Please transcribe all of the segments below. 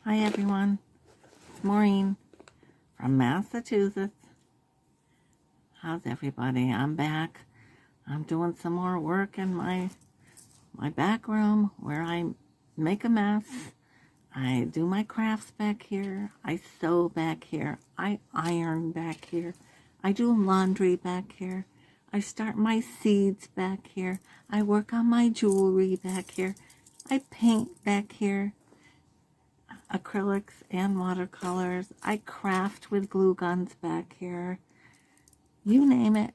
Hi everyone, it's Maureen from Massachusetts. How's everybody? I'm back. I'm doing some more work in my back room where I make a mess. I do my crafts back here. I sew back here. I iron back here. I do laundry back here. I start my seeds back here. I work on my jewelry back here. I paint back here. Acrylics and watercolors. I craft with glue guns back here. You name it,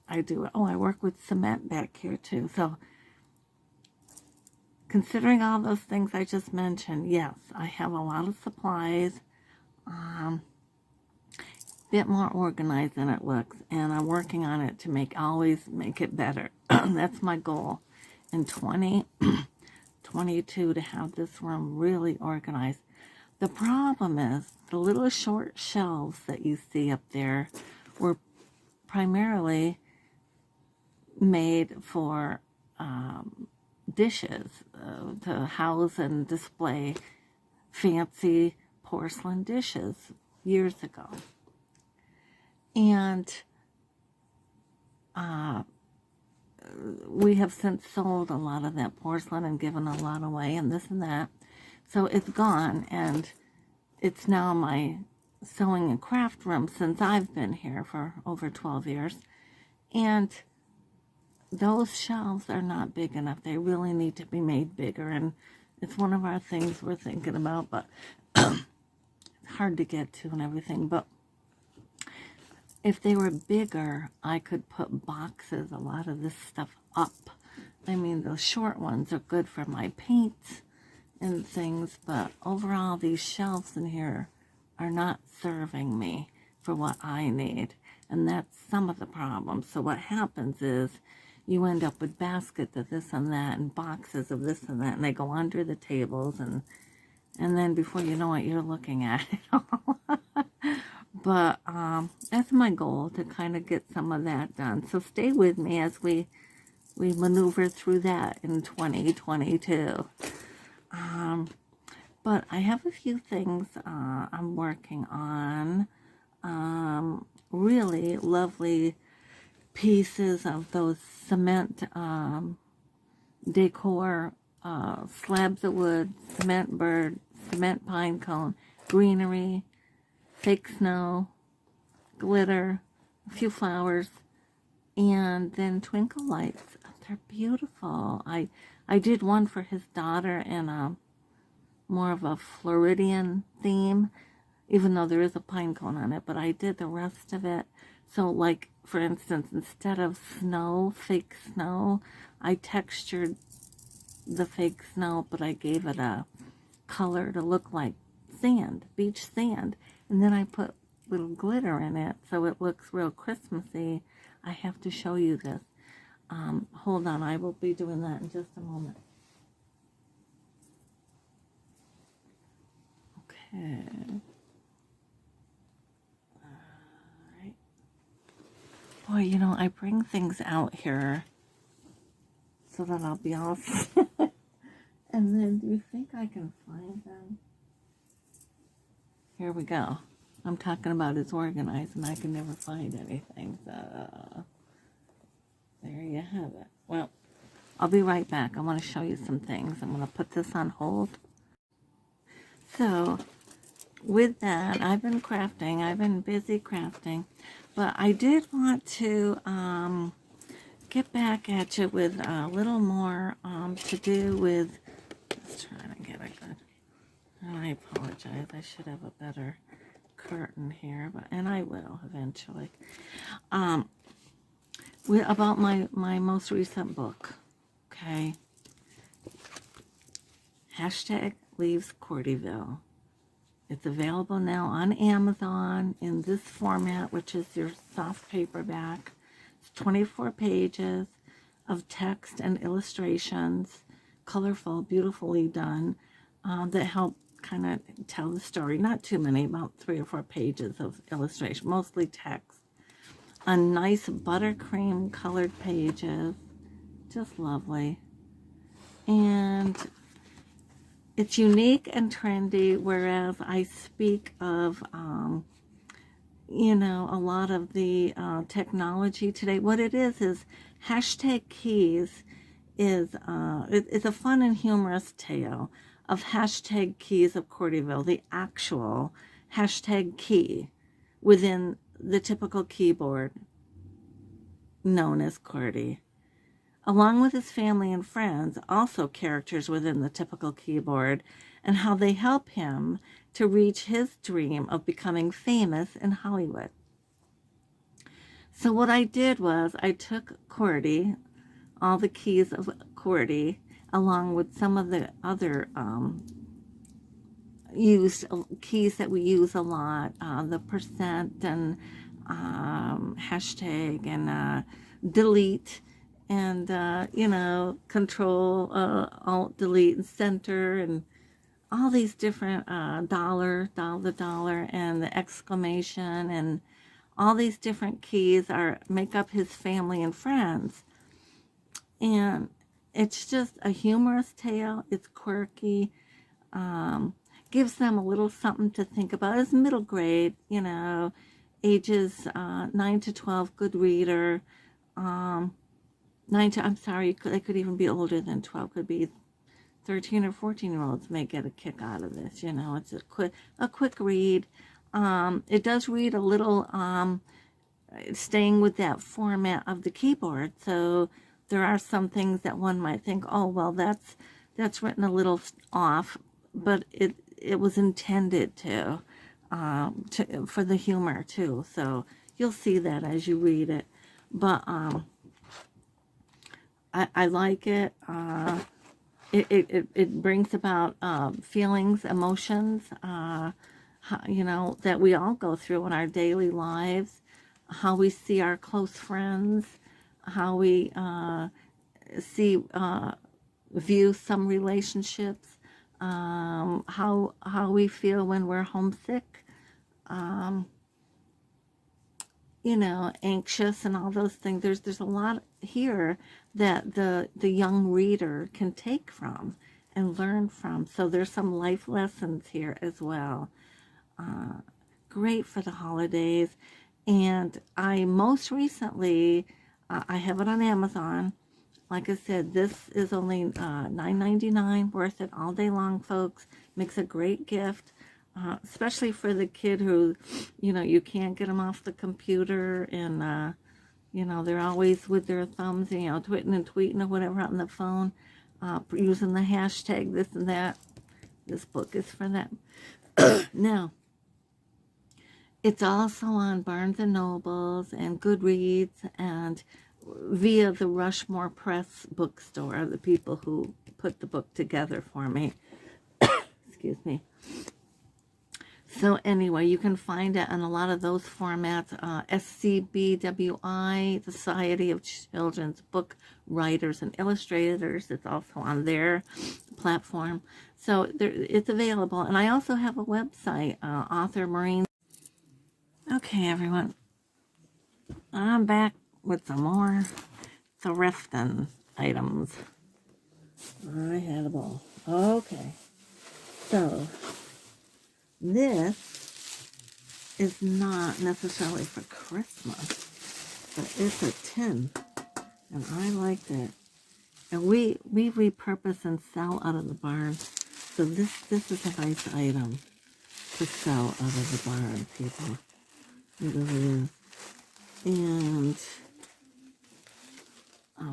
I do it. Oh, I work with cement back here too. So, considering all those things I just mentioned, yes, I have a lot of supplies. Bit more organized than it looks, and I'm working on it to always make it better. That's my goal in 2022 to have this room really organized. The problem is the little short shelves that you see up there were primarily made for dishes to house and display fancy porcelain dishes years ago. And we have since sold a lot of that porcelain and given a lot away and this and that. So it's gone, and it's now my sewing and craft room since I've been here for over 12 years. And those shelves are not big enough. They really need to be made bigger, and it's one of our things we're thinking about, but it's hard to get to and everything. But if they were bigger, I could put boxes, a lot of this stuff up. I mean, those short ones are good for my paints and things, but overall, these shelves in here are not serving me for what I need. And that's some of the problem. So what happens is you end up with baskets of this and that and boxes of this and that, and they go under the tables, and then before you know it, you're looking at it all. But that's my goal, to kind of get some of that done. So stay with me as we maneuver through that in 2022. But I have a few things I'm working on. Really lovely pieces of those cement decor, slabs of wood, cement bird, cement pine cone, greenery, fake snow, glitter, a few flowers, and then twinkle lights. They're beautiful. I did one for his daughter in a more of a Floridian theme, even though there is a pine cone on it, but I did the rest of it. So, like, for instance, instead of snow, fake snow, I textured the fake snow, but I gave it a color to look like sand, beach sand. And then I put little glitter in it, so it looks real Christmassy. I have to show you this. Hold on, I will be doing that in just a moment. Okay. Alright. Boy, you know, I bring things out here so that I'll be all set. And then, do you think I can find them? Here we go. I'm talking about it's organized, and I can never find anything. So, there you have it. Well, I'll be right back. I want to show you some things. I'm going to put this on hold. So, with that, I've been crafting. I've been busy crafting. But I did want to get back at you with a little more to do with... Let's try to get a good... I apologize. I should have a better curtain here, and I will eventually. About my most recent book, okay? Hashtag Leaves Cordyville. It's available now on Amazon in this format, which is your soft paperback. It's 24 pages of text and illustrations, colorful, beautifully done, that help kind of tell the story. Not too many, about 3 or 4 pages of illustration, mostly text. A nice buttercream colored pages, just lovely. And It's unique and trendy, whereas I speak of, a lot of the technology today. What it is hashtag keys it's a fun and humorous tale of hashtag keys of Cordyville, the actual hashtag key within the typical keyboard known as Cordy. Along with his family and friends, also characters within the typical keyboard, and how they help him to reach his dream of becoming famous in Hollywood. So what I did was I took Cordy, all the keys of Cordy, along with some of the other used keys that we use a lot, the percent and hashtag and delete and control, alt, delete, and center, and all these different the dollar and the exclamation, and all these different keys make up his family and friends. And it's just a humorous tale. It's quirky. Gives them a little something to think about. It's middle grade, ages 9 to 12, good reader. They could even be older than 12. Could be 13 or 14-year-olds may get a kick out of this. It's a quick read. It does read a little, staying with that format of the keyboard. So there are some things that one might think, oh, well, that's written a little off, but it was intended to for the humor too. So you'll see that as you read it. But I like it. It brings about feelings, emotions, that we all go through in our daily lives, how we see our close friends, how we view some relationships, how we feel when we're homesick, anxious and all those things. There's a lot here that the young reader can take from and learn from. So there's some life lessons here as well. Great for the holidays. And I most recently, I have it on Amazon. Like I said, this is only $9.99, worth it all day long, folks. Makes a great gift, especially for the kid who, you can't get them off the computer, and, they're always with their thumbs, twitting and tweeting or whatever on the phone, using the hashtag this and that. This book is for them. Now, it's also on Barnes & Nobles and Goodreads and via the Rushmore Press bookstore, the people who put the book together for me. Excuse me. So anyway, you can find it in a lot of those formats. SCBWI, the Society of Children's Book Writers and Illustrators. It's also on their platform. So it's available. And I also have a website, Author Maureen. Okay, everyone. I'm back with some more thrifting items. I had a ball. Okay. So, this is not necessarily for Christmas, but it's a tin, and I liked it. And we repurpose and sell out of the barn, so this is a nice item to sell out of the barn, people. It really is. And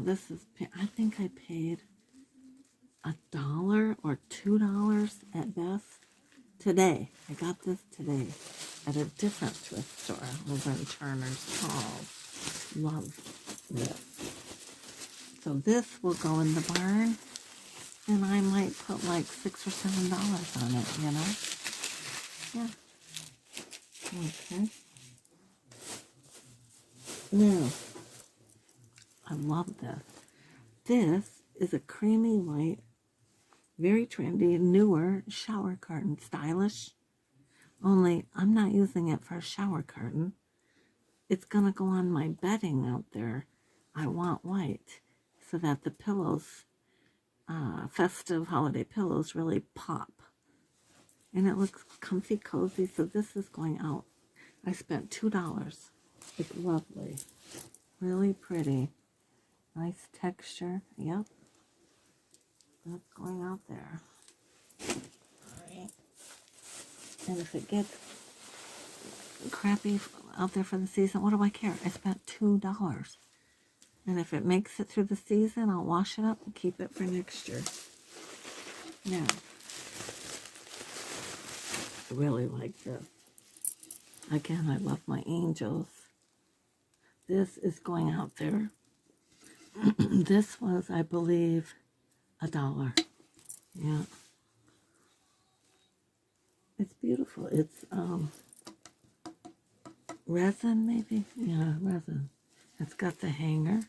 this is, I think I paid $1 or $2 at best. Today, I got this today at a different thrift store over in Turner's Hall. Love this. So this will go in the barn, and I might put like $6 or $7 on it, Yeah. Okay. Now, I love this. This is a creamy white, very trendy, newer shower curtain. Stylish. Only I'm not using it for a shower curtain. It's going to go on my bedding out there. I want white so that the pillows festive holiday pillows really pop. And it looks comfy, cozy, so this is going out. I spent $2. It's lovely. Really pretty. Nice texture. Yep. That's going out there. Alright. And if it gets crappy out there for the season, what do I care? I spent $2. And if it makes it through the season, I'll wash it up and keep it for next year. Now, I really like this. Again, I love my angels. This is going out there. This was, I believe, $1. Yeah. It's beautiful. It's resin, maybe? Yeah, resin. It's got the hanger.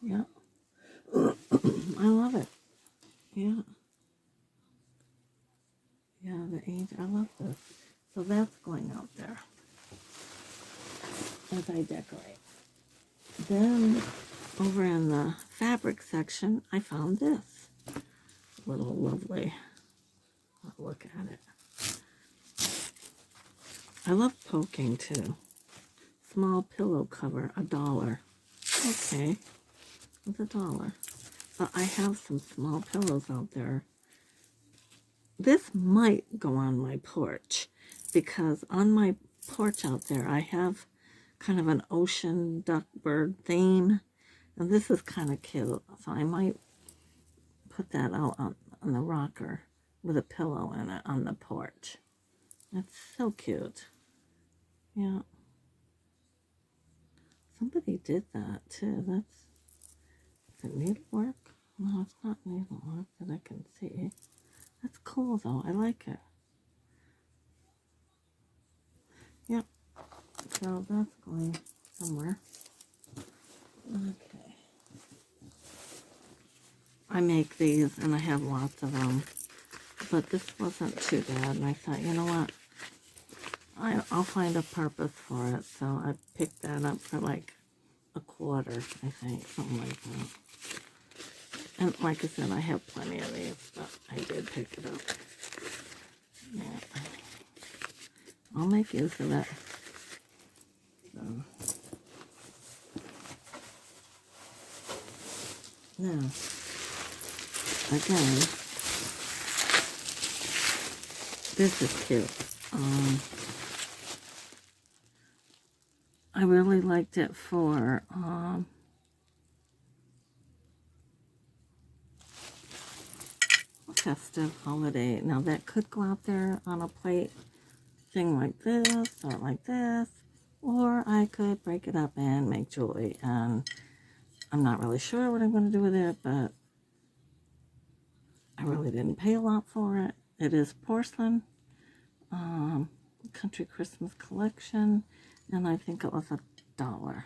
Yeah. I love it. Yeah. Yeah, the angel. I love this. So that's going out there as I decorate. Then over in the fabric section, I found this little lovely. Look at it. I love poking too. Small pillow cover, $1. Okay, it's $1. But I have some small pillows out there. This might go on my porch because on my porch out there I have kind of an ocean duck bird theme, and this is kind of cute, so I might put that out on the rocker with a pillow in it on the porch. That's so cute. Yeah. Somebody did that too. Is it needlework? No, it's not needlework that I can see. That's cool though. I like it. Yep. So that's going somewhere. Okay. I make these and I have lots of them. But this wasn't too bad. And I thought, you know what? I'll find a purpose for it. So I picked that up for like $1, I think. Something like that. And like I said, I have plenty of these, but I did pick it up. Yeah. I'll make use of it. So. Now, again, this is cute. I really liked it for festive holiday. Now that could go out there on a plate thing like this or like this, or I could break it up and make jewelry. And I'm not really sure what I'm going to do with it, but I really didn't pay a lot for it. It is porcelain, Country Christmas Collection, and I think it was $1.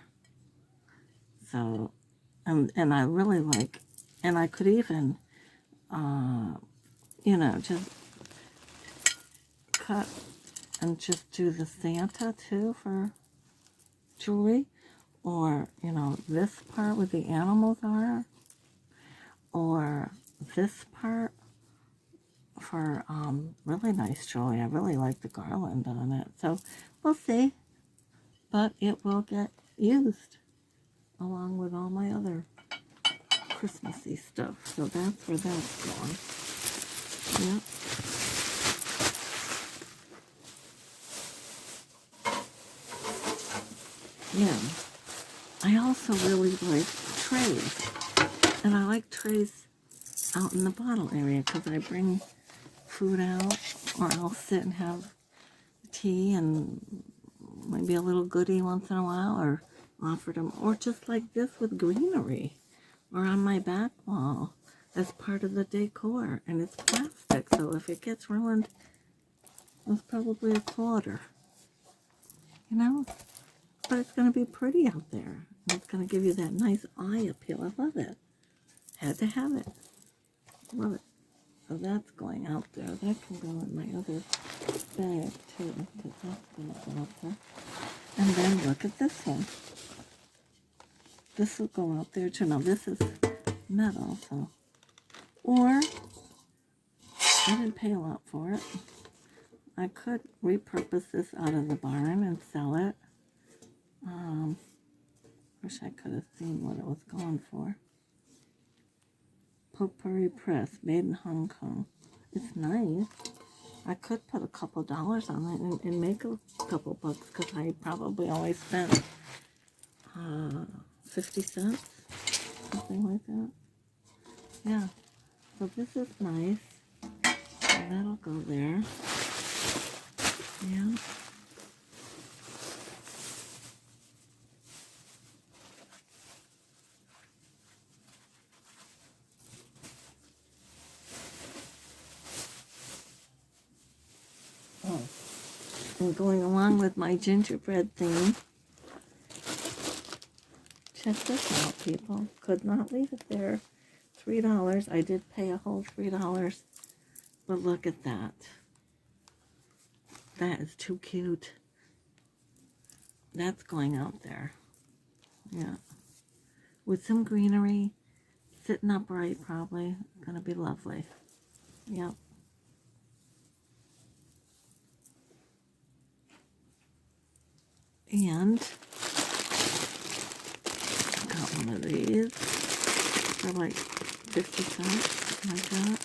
So, and I really like, and I could even, you know, just cut and just do the Santa too for jewelry, or, you know, this part where the animals are, or this part for really nice jewelry. I really like the garland on it, so we'll see, but it will get used along with all my other Christmassy stuff. So that's where that's going. Yep. Yeah. I also really like trays. And I like trays out in the bottle area because I bring food out, or I'll sit and have tea and maybe a little goodie once in a while, or offer them, or just like this with greenery, or on my back wall as part of the decor. And it's plastic, so if it gets ruined, it's probably $1, you know, but it's going to be pretty out there, and it's going to give you that nice eye appeal. I love it. Had to have it. Love it. So that's going out there. That can go in my other bag too, because that's going to go out there. And then look at this one. This will go out there too. Now this is metal, so Or, I didn't pay a lot for it. I could repurpose this out of the barn and sell it. Wish I could have seen what it was going for. Potpourri Press, made in Hong Kong. It's nice. I could put a couple dollars on it and make a couple bucks because I probably only spent 50 cents, something like that. Yeah, so this is nice. So that'll go there. Yeah. Oh, and going along with my gingerbread theme, check this out, people. Could not leave it there. $3. I did pay a whole $3, but look at that. That is too cute. That's going out there. Yeah. With some greenery, sitting upright probably. Gonna be lovely. Yep. And I got one of these for like 50 cents, like that.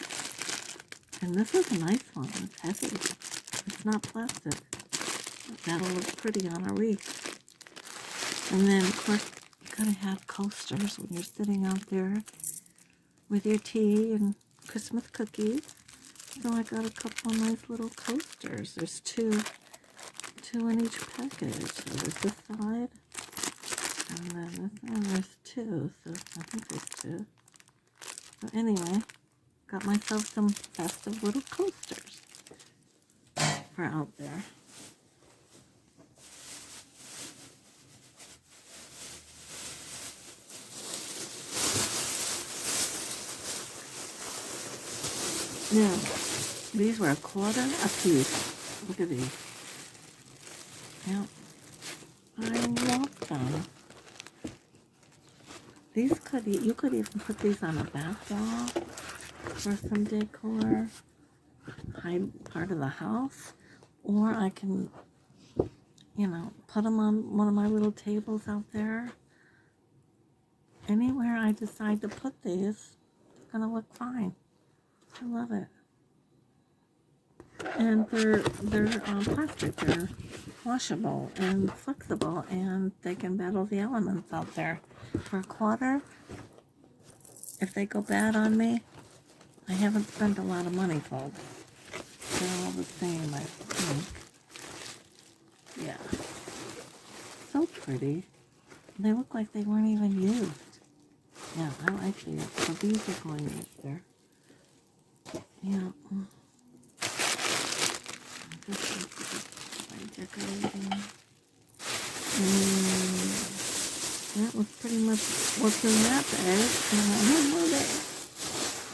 And this is a nice one. It's heavy. It's not plastic. That'll look pretty on a wreath. And then, of course, you gotta have coasters when you're sitting out there with your tea and Christmas cookies. So I got a couple of nice little coasters. There's two in each package. So there's this side, and then this one, there's two. So I think there's two. So anyway, got myself some festive little coasters for out there. Now, these were $1 a piece. Look at these. Yep. I love them. These you could even put these on a back wall for some decor, hide part of the house, or I can, put them on one of my little tables out there. Anywhere I decide to put these, it's gonna look fine. I love it. And they're plastic. They're washable and flexible, and they can battle the elements out there. For $1, if they go bad on me, I haven't spent a lot of money, folks. They're all the same, I think. Yeah. So pretty. They look like they weren't even used. Yeah, I like these. So these are going right there. Yeah. This is my decorating. That was pretty much what's in that bag. One more bag.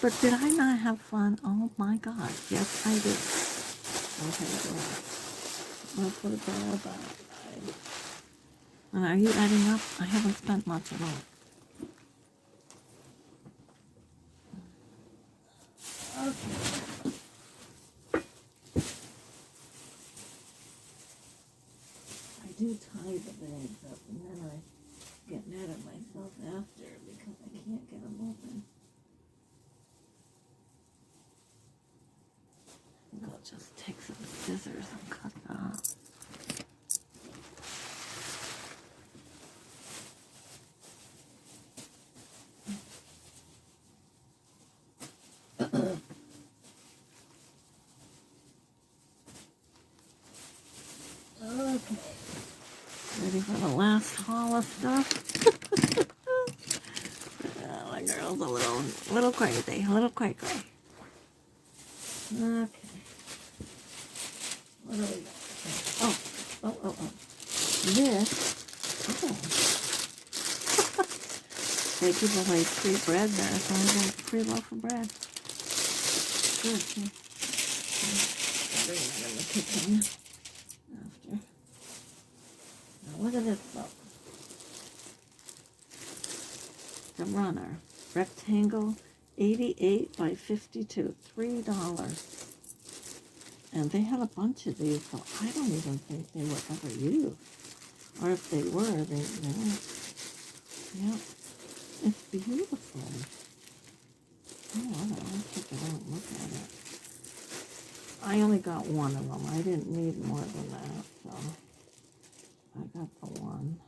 But did I not have fun? Oh my God. Yes, I did. Okay, well, I'll put it all back. And are you adding up? I haven't spent much at all. Okay. I do tie the bags up, and then I get mad at myself after because I can't get them open. I think I'll just take some scissors and cut that. Okay. Ready for the last haul of stuff? My girl's a little crazy, a little cray cray. Okay. What do we got? Oh. This. Oh. They give away free bread there, so I got free loaf of bread. Good. I'll bring that in the kitchen after. Now look at this book. The Runner. Rectangle 88 by 52, $3. And they had a bunch of these, so I don't even think they were ever used. Or if they were, they weren't. Yep. It's beautiful. Oh, I'll take it out and look at it. I only got one of them. I didn't need more than that, so I got the one.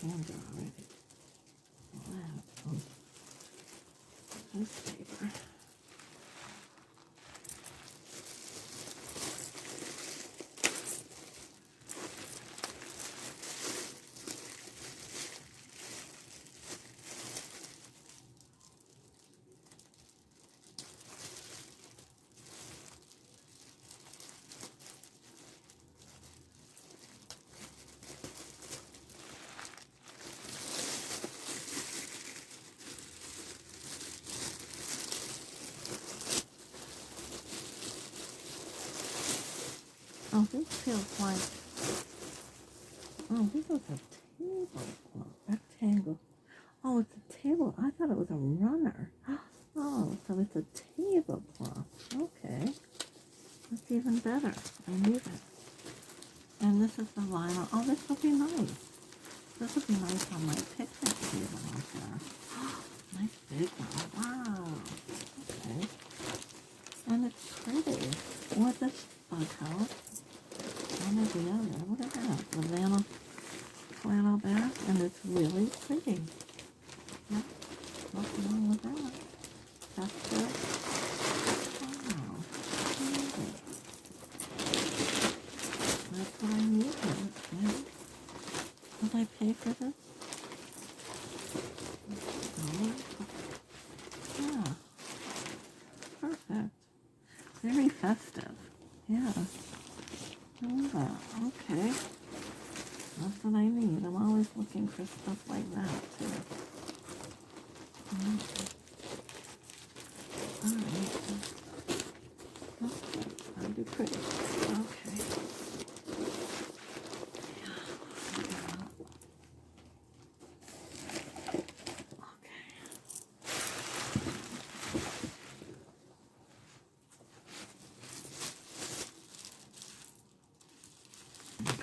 Hand already. Wow. This paper. Oh, this feels like, oh, this is a table, rectangle. Oh, it's a table. I thought it was a runner. Oh, so it's a tablecloth. Okay. That's even better. I need it. And this is the vinyl. Oh, this will be nice. This would be nice on my picnic table out there. Nice big one. Wow. Okay. And it's pretty. With this bug house. One or the other. What is that? Havana flannel bag. And it's really pretty. Yep. Nothing wrong with that. That's good. Wow. Pretty. That's what I needed. Yeah. Did I pay for this? No. Yeah. Perfect. Very festive. Yeah. Oh, okay. That's what I need. I'm always looking for stuff like that, too. Alright. Okay. That'll be pretty. Okay.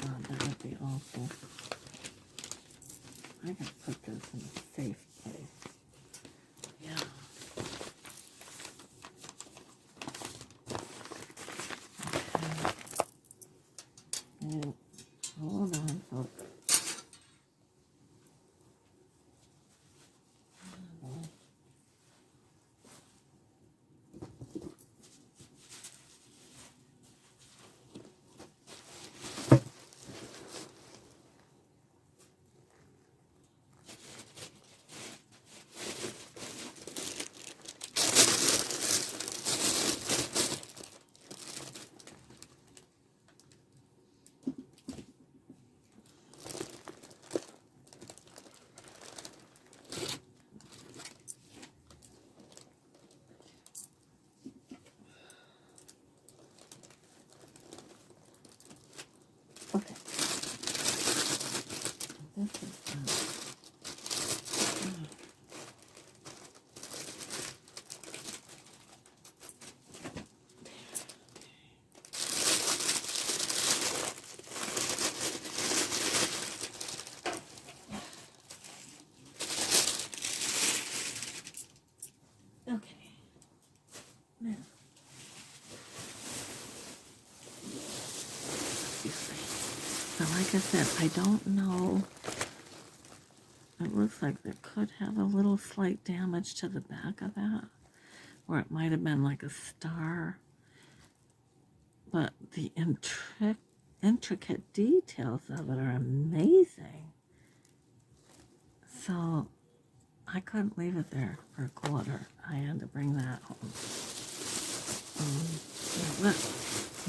God, that would be awful. I gotta put this in a safe place. Yeah. Okay. And hold on, folks. Okay. This is okay. Now, so like I said, I don't know. It looks like there could have a little slight damage to the back of that, or it might have been like a star. But the intricate details of it are amazing. So I couldn't leave it there for a quarter. I had to bring that home.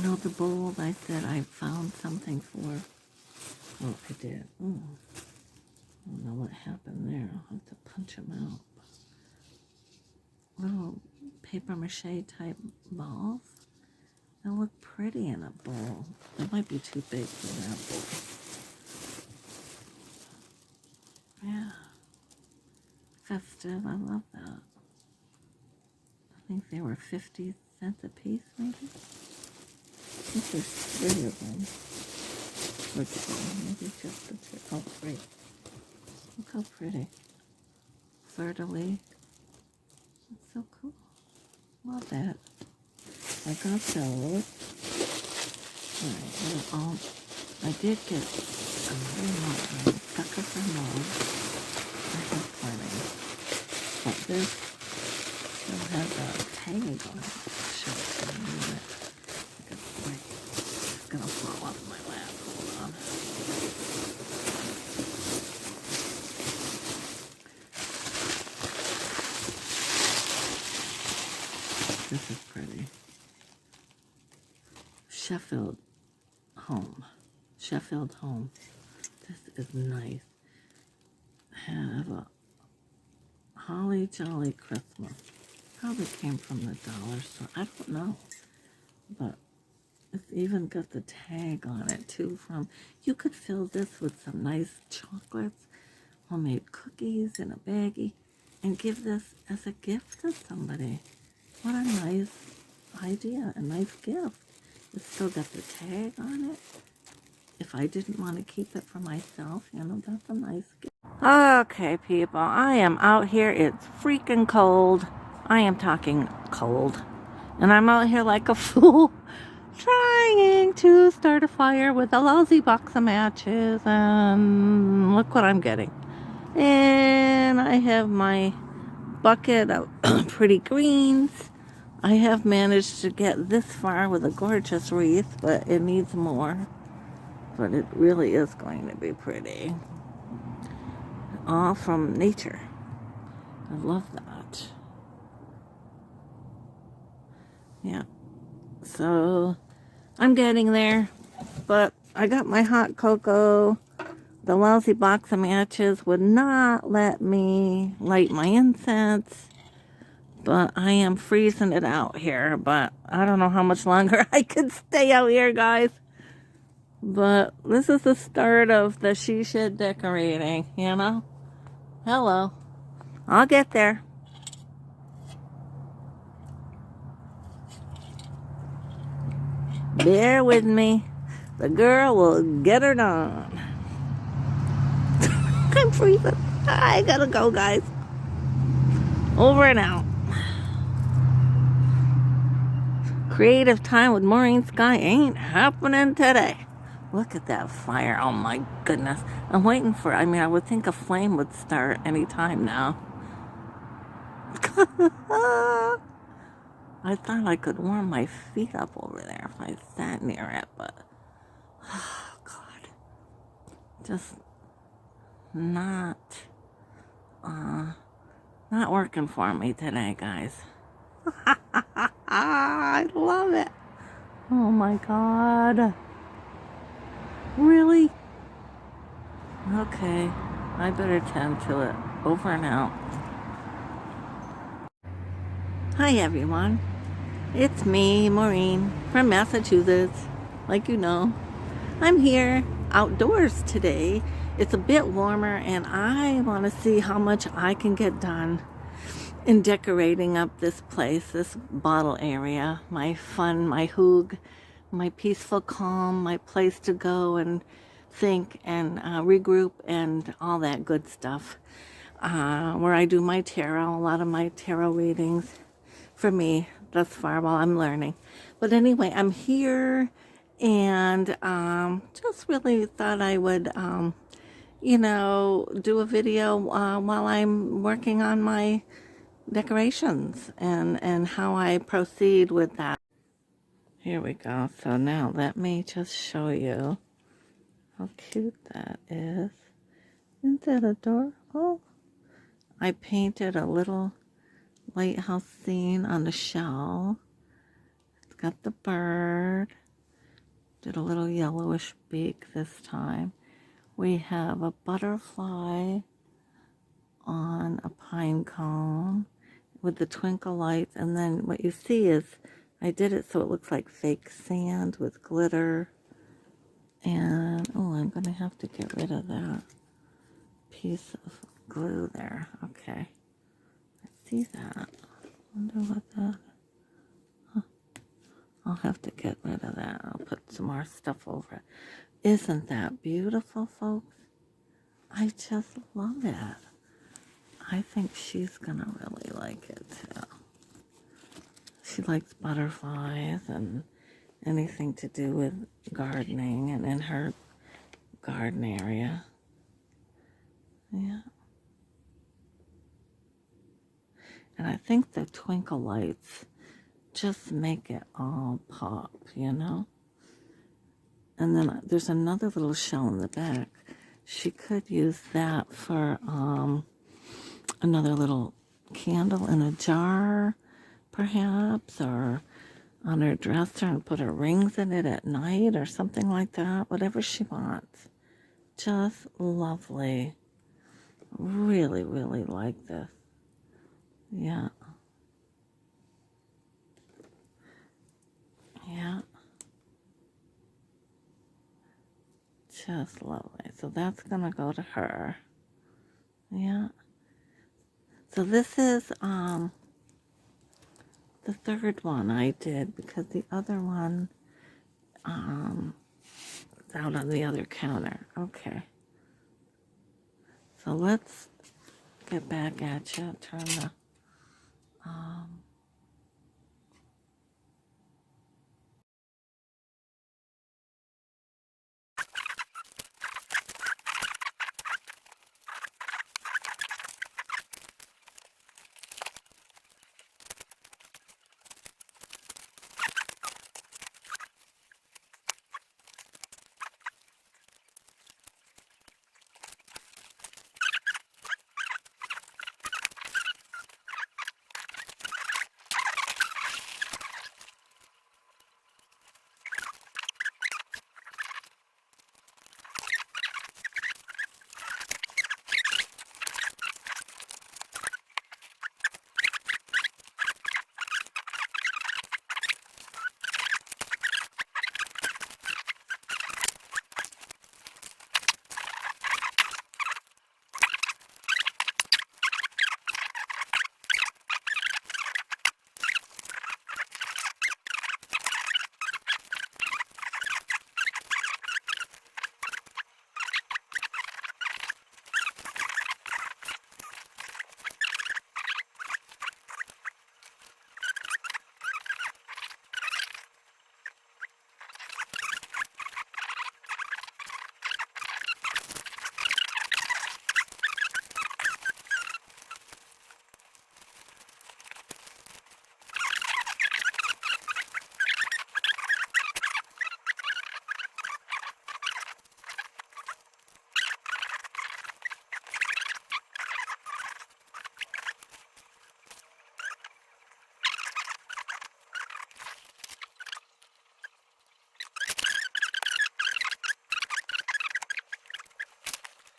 Yeah, the bowl I said I found something for. Oh, I did. Oh, I don't know what happened there. I'll have to punch them out. Little paper mache type balls. They look pretty in a bowl. They might be too big for that bowl. festive. I love that. I think they were 50 cents a piece, maybe. I think there's 3 of them. Maybe just the 2. Oh, 3. Look how pretty. Fleur-de-lis. That's so cool. Love that. I got those. Alright, I did get sucker for mauve. I have plenty. But this still has a tag on it. Show it to you in a minute. It's gonna fall off my lap. Hold on. This is pretty. Sheffield Home. This is nice. Have a Holly Jolly Christmas. Probably came from the dollar store. I don't know. But it's even got the tag on it too you could fill this with some nice chocolates, homemade cookies in a baggie, and give this as a gift to somebody. What a nice idea, a nice gift. It's still got the tag on it. If I didn't want to keep it for myself, that's a nice gift. Okay, people, I am out here. It's freaking cold. I am talking cold. And I'm out here like a fool, trying to start a fire with a lousy box of matches. And look what I'm getting. And I have my bucket of pretty greens. I have managed to get this far with a gorgeous wreath, but it needs more. But it really is going to be pretty. All from nature. I love that. Yeah. So, I'm getting there. But I got my hot cocoa. The lousy box of matches would not let me light my incense. But I am freezing it out here. But I don't know how much longer I could stay out here, guys. But this is the start of the she shed decorating, Hello. I'll get there. Bear with me. The girl will get her done. I'm freezing. I gotta go, guys. Over and out. Creative time with Maureen Sky ain't happening today. Look at that fire. Oh my goodness. I'm waiting for, I would think a flame would start any time now. I thought I could warm my feet up over there if I sat near it, but, oh God. Just not working for me today, guys. I love it. Oh my God. Really? Okay, I better tend to it. Over and out. Hi everyone. It's me, Maureen, from Massachusetts. Like you know. I'm here outdoors today. It's a bit warmer and I want to see how much I can get done in decorating up this place, this bottle area. My fun, my hoog, my peaceful calm, my place to go and think and regroup and all that good stuff. Where I do my tarot, a lot of my tarot readings for me thus far while I'm learning. But anyway, I'm here and just really thought I would, do a video while I'm working on my decorations and how I proceed with that. Here we go. So now let me just show you how cute that is. Isn't that adorable? I painted a little lighthouse scene on the shell. It's got the bird. Did a little yellowish beak this time. We have a butterfly on a pine cone with the twinkle lights, and then what you see is I did it so it looks like fake sand with glitter. And I'm gonna have to get rid of that piece of glue there. Okay, see that. Wonder what that. I'll have to get rid of that. I'll put some more stuff over it. Isn't that beautiful, folks? I just love it. I think she's gonna really like it too. She likes butterflies and anything to do with gardening and in her garden area. Yeah. And I think the twinkle lights just make it all pop, you know? And then there's another little shell in the back. She could use that for another little candle in a jar, perhaps, or on her dresser and put her rings in it at night or something like that. Whatever she wants. Just lovely. Really, really like this. Yeah. Yeah. Just lovely. So that's going to go to her. Yeah. So this is the third one I did because the other one is out on the other counter. Okay. So let's get back at you. Turn the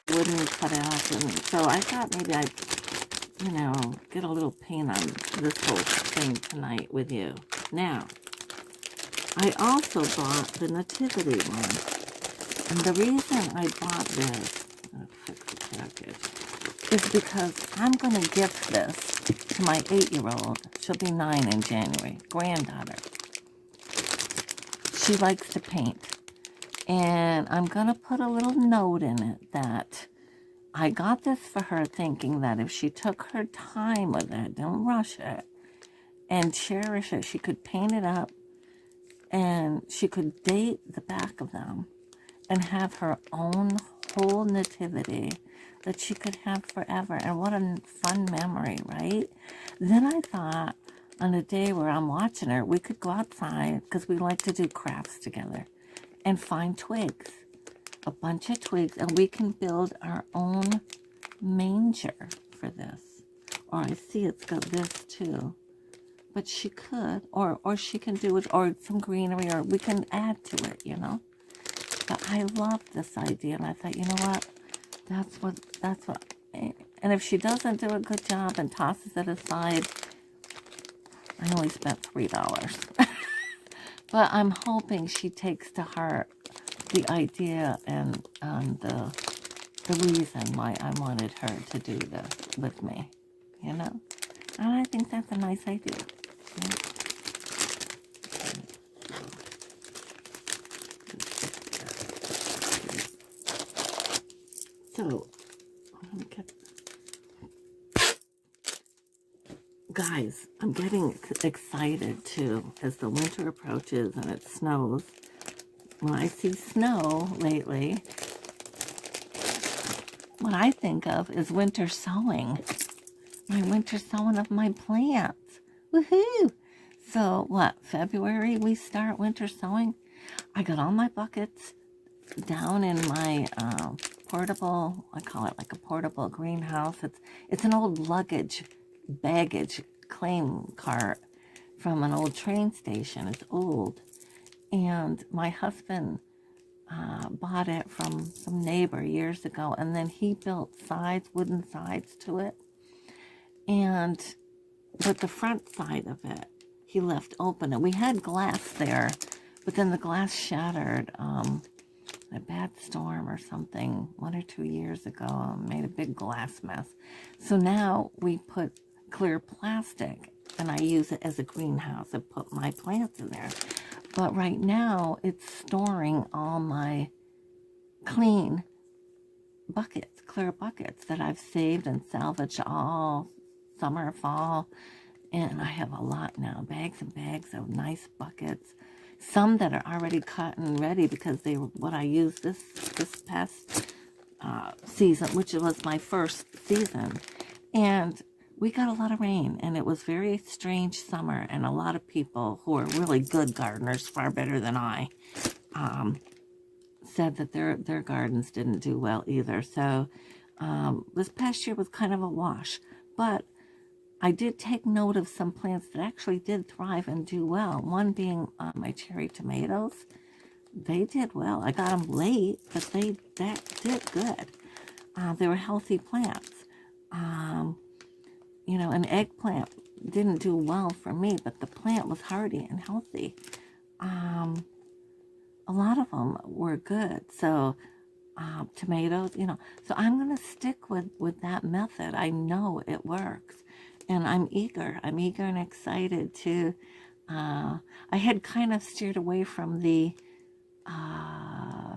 wooden cutout, and so I thought maybe I'd, get a little paint on this whole thing tonight with you. Now, I also bought the Nativity one, and the reason I bought this, I'll fix the package, is because I'm going to gift this to my 8-year-old. She'll be 9 in January, granddaughter. She likes to paint. And I'm going to put a little note in it that I got this for her thinking that if she took her time with it, don't rush it, and cherish it, she could paint it up and she could date the back of them and have her own whole nativity that she could have forever. And what a fun memory, right? Then I thought on a day where I'm watching her, we could go outside because we like to do crafts together and find twigs, a bunch of twigs, and we can build our own manger for this. Or I see it's got this too. But she could, or she can do it, or some greenery, or we can add to it, But I love this idea, and I thought, you know what? That's what, and if she doesn't do a good job and tosses it aside, I only spent $3. But I'm hoping she takes to heart the idea and the reason why I wanted her to do this with me, And I think that's a nice idea. Yeah. So, I'm gonna get, guys, I'm getting excited too as the winter approaches and it snows. When I see snow lately, what I think of is winter sowing. My winter sowing of my plants. Woohoo! So what, February we start winter sowing? I got all my buckets down in my portable, I call it like a portable greenhouse. It's an old baggage claim cart from an old train station. It's old. And my husband bought it from some neighbor years ago, and then he built wooden sides to it. But the front side of it, he left open. And we had glass there, but then the glass shattered. A bad storm or something 1 or 2 years ago made a big glass mess. So now we put clear plastic, and I use it as a greenhouse. I put my plants in there. But right now, it's storing all my clean buckets, clear buckets that I've saved and salvaged all summer, fall. And I have a lot now, bags and bags of nice buckets. Some that are already cut and ready because they were what I used this past season, which was my first season. And we got a lot of rain, and it was very strange summer, and a lot of people who are really good gardeners, far better than I, said that their gardens didn't do well either. So this past year was kind of a wash. But I did take note of some plants that actually did thrive and do well. One being my cherry tomatoes. They did well. I got them late, but that did good. They were healthy plants. An eggplant didn't do well for me, but the plant was hardy and healthy. A lot of them were good. So tomatoes, So I'm going to stick with that method. I know it works. And I'm eager and excited to, I had kind of steered away from the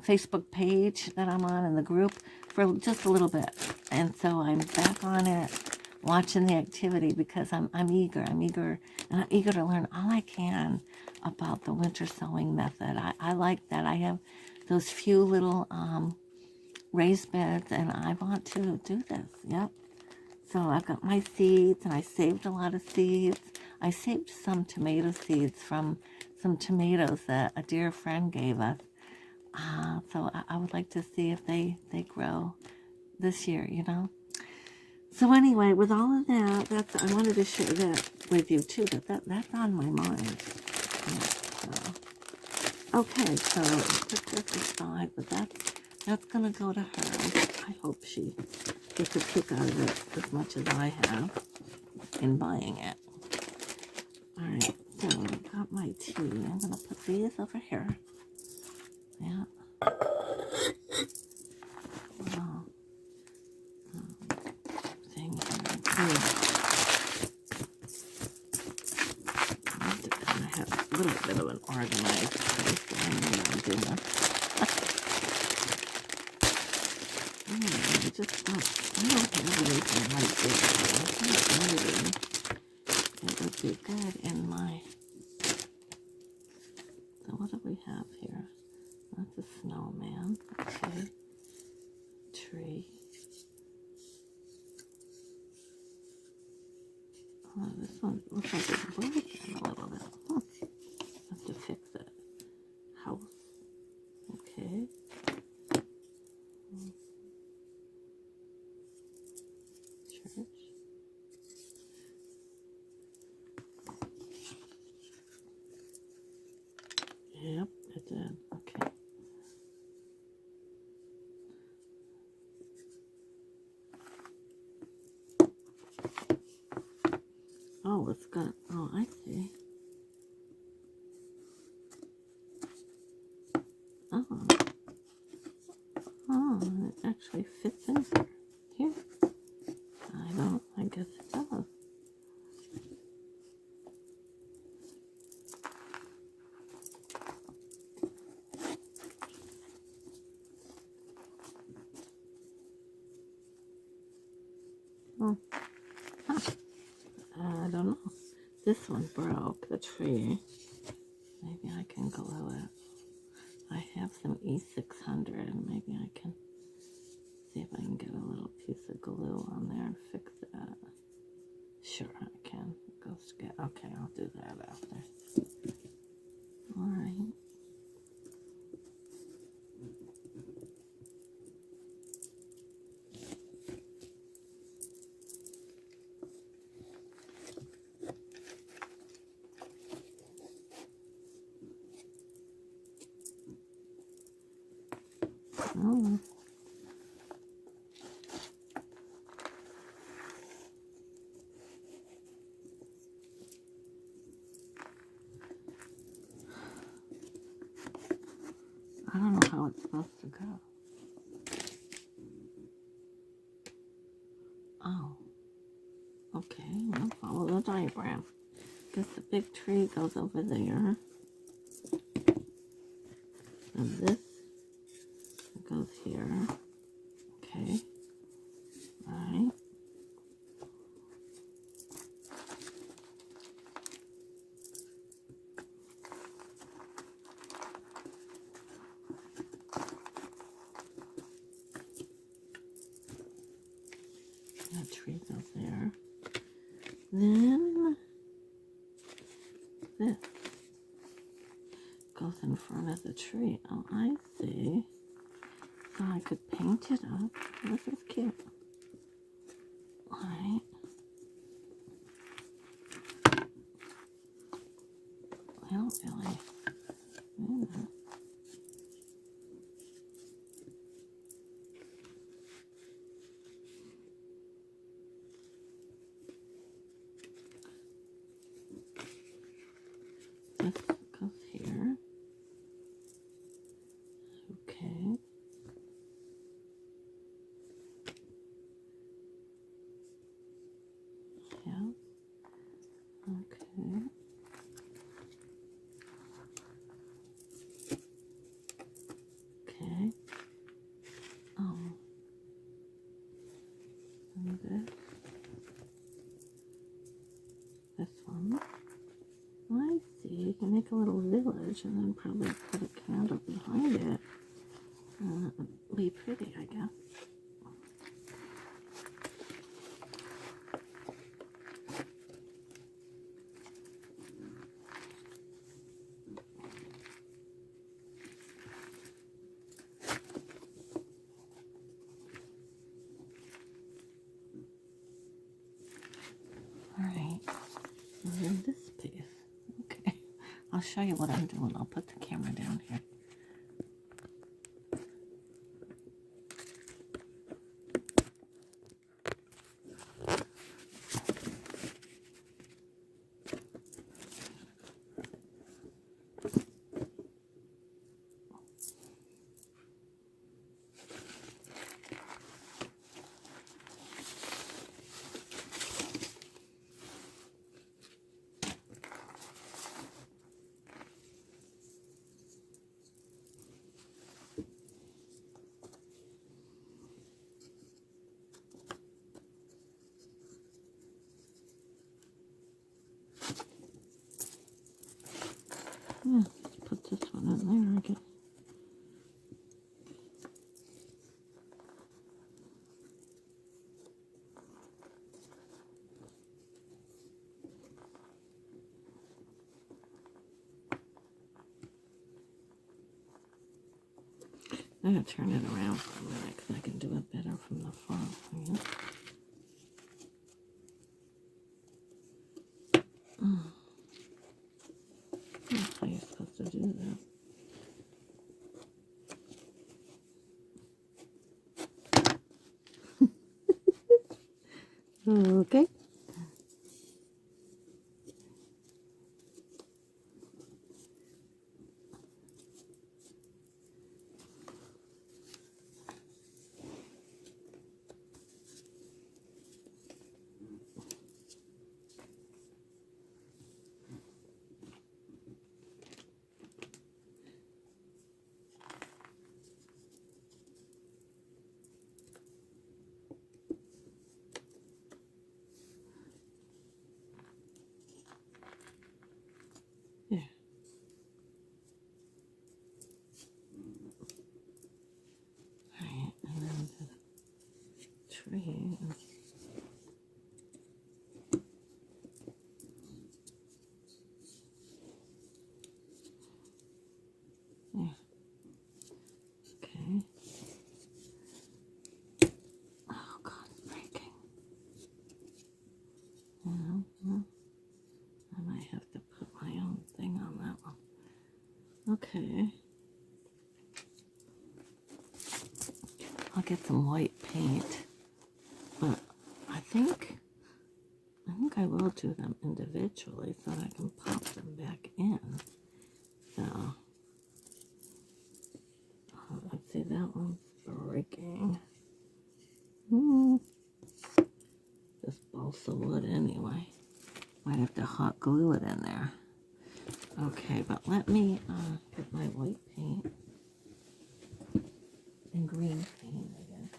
Facebook page that I'm on in the group for just a little bit. And so I'm back on it, watching the activity because I'm eager, and I'm eager to learn all I can about the winter sowing method. I like that. I have those few little raised beds, and I want to do this. Yep. So I've got my seeds, and I saved a lot of seeds. I saved some tomato seeds from some tomatoes that a dear friend gave us. So I would like to see if they grow this year, So anyway, with all of that, I wanted to share that with you too. That's on my mind. Yeah, so. Okay, so put this aside, but that's gonna go to her. I hope she gets a kick out of it as much as I have in buying it. All right, so I've got my tea. I'm gonna put these over here. Yeah. Thing here. I need to kind of have a little bit of an organized place that I know I'm doing. I don't have anything like this. I think it would be good in my, so what do we have here? That's a snowman, okay. Tree. Oh, this one looks like it's broken a little bit. Have to fix it. House. Okay. Church. Yep, it did. Okay. Oh, it's got, oh, I see. Oh, it actually fits in here. I guess it does. Oh, I don't know. This one broke, the tree. Maybe I can glue it. I have some E600. Maybe I can see if I can get a little piece of glue on there and fix that. Sure, I can. It goes together. Okay, I'll do that after. Alright. Oh. I don't know how it's supposed to go. Oh. Okay, we'll follow the diagram. Guess the big tree goes over there. And this goes here. Okay. Right. That tree goes there. Then this goes in front of the tree. Oh, I see. So I could paint it up. This is cute. Alright. Well, really. Yeah. This goes here. Okay. Yeah. Okay. Okay. Oh. And this one. I see. You can make a little village and then probably put a candle behind it. Be pretty, I guess. Alright. And then this piece. Okay. I'll show you what I'm doing. I'll put the camera down here. Yeah, let's put this one in there, I guess. I'm going to turn it around for a minute because I can do it better from the front. Yeah. That's how you're supposed to do that. Okay. green. Yeah. Okay. Oh God, it's breaking. Yeah, I might have to put my own thing on that one. Okay. I'll get some white paint, but I think I will do them individually so that I can pop them back in. So, let's see, that one's breaking. Just balsa wood anyway. Might have to hot glue it in there. Okay, but let me get my white paint and green paint again.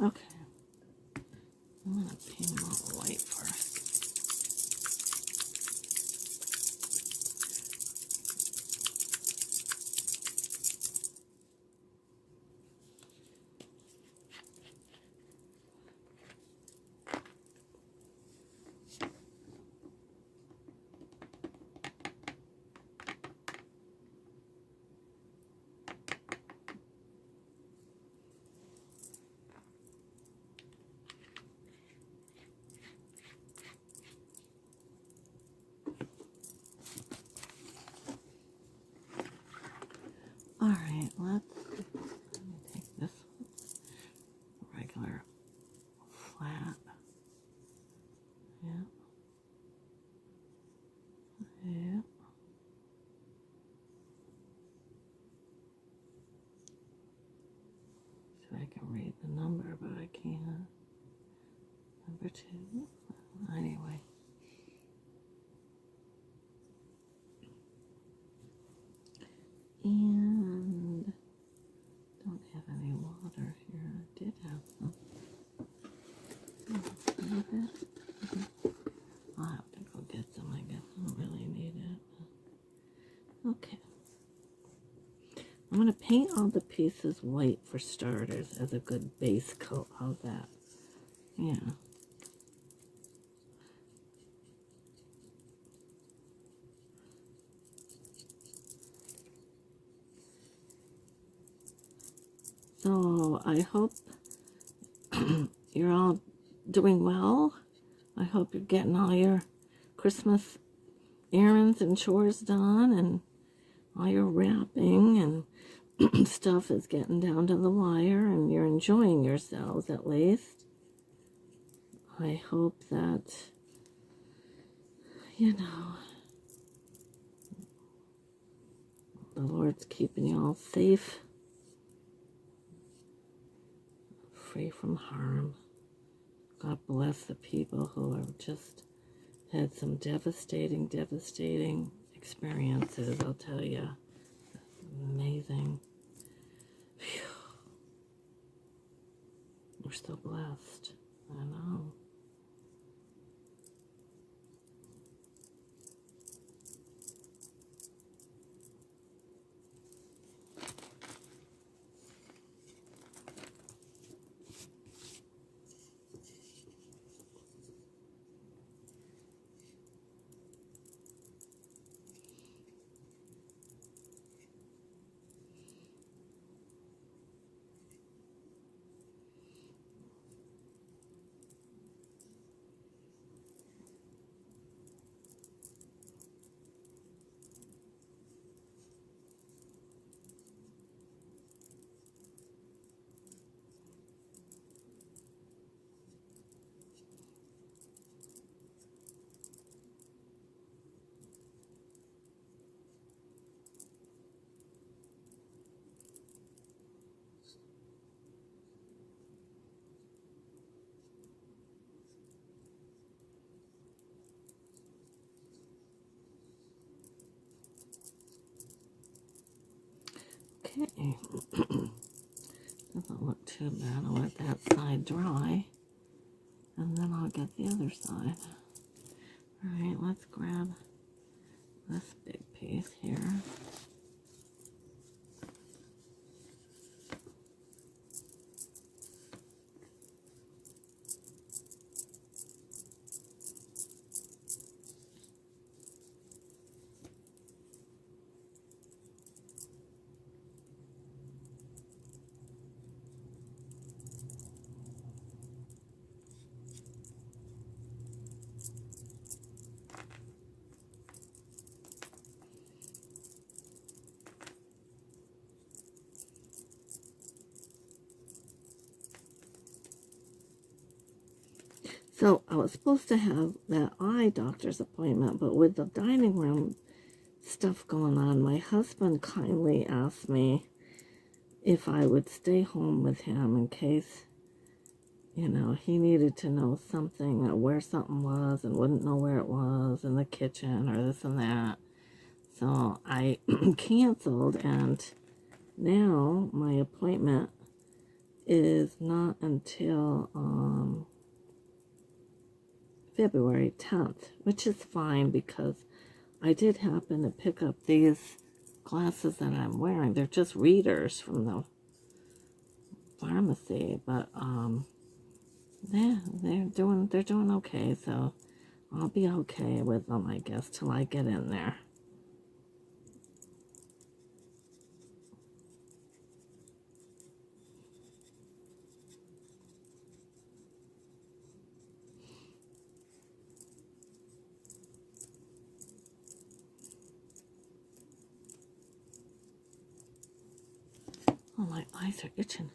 Okay, I'm gonna paint them all white first. All right, let me take this regular flat. Yeah. Yeah. So I can read the number, but I can't. Number 2. Anyway. And don't have any water here. I did have some. I'll have to go get some, I guess. I don't really need it. Okay. I'm going to paint all the pieces white for starters as a good base coat. How's that? Yeah. So I hope you're all doing well. I hope you're getting all your Christmas errands and chores done, and all your wrapping and stuff is getting down to the wire, and you're enjoying yourselves at least. I hope that, the Lord's keeping you all safe, free from harm. God bless the people who have just had some devastating experiences, I'll tell you. Amazing. Phew. We're so blessed. I know. see. Doesn't look too bad. I'll let that side dry. And then I'll get the other side. Alright, let's grab this big piece here. So I was supposed to have that eye doctor's appointment, but with the dining room stuff going on, my husband kindly asked me if I would stay home with him in case, you know, he needed to know something, where something was and wouldn't know where it was in the kitchen or this and that. So I canceled, and now my appointment is not until February 10th, which is fine because I did happen to pick up these glasses that I'm wearing. They're just readers from the pharmacy, but yeah, they're doing okay, so I'll be okay with them, I guess, till I get in there. Oh, my eyes are itching.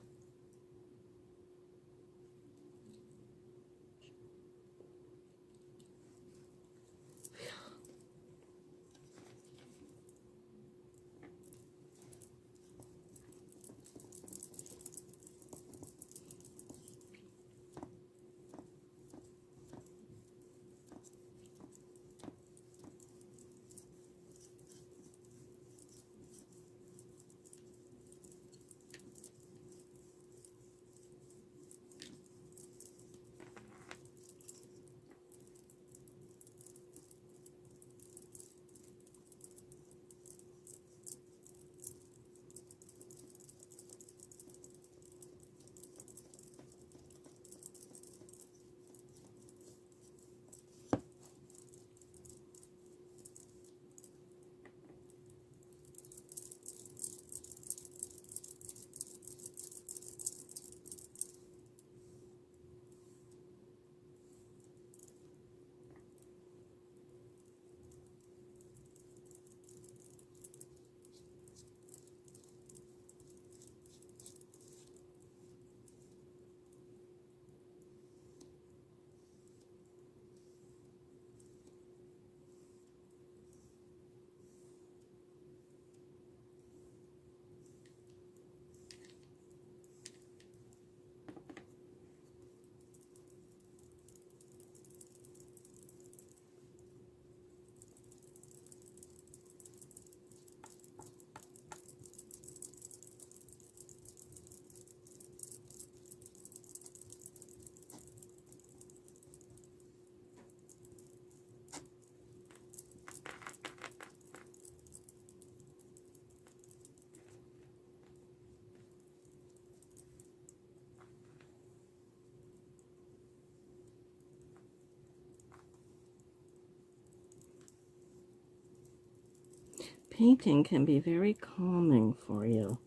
Painting can be very calming for you.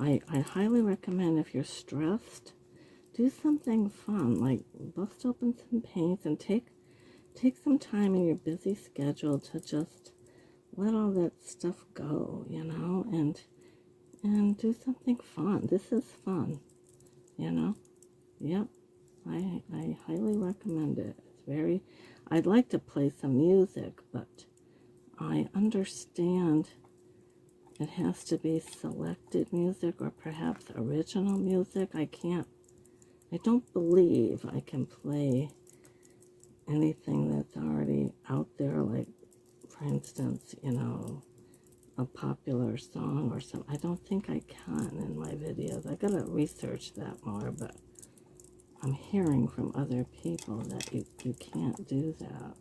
I highly recommend if you're stressed, do something fun, like bust open some paints and take some time in your busy schedule to just let all that stuff go, you know, and do something fun. This is fun, you know. Yep, I highly recommend it. It's very, I'd like to play some music, but I understand it has to be selected music or perhaps original music. I don't believe I can play anything that's already out there, like, for instance, you know, a popular song or something. I don't think I can in my videos. I gotta research that more, but I'm hearing from other people that you can't do that.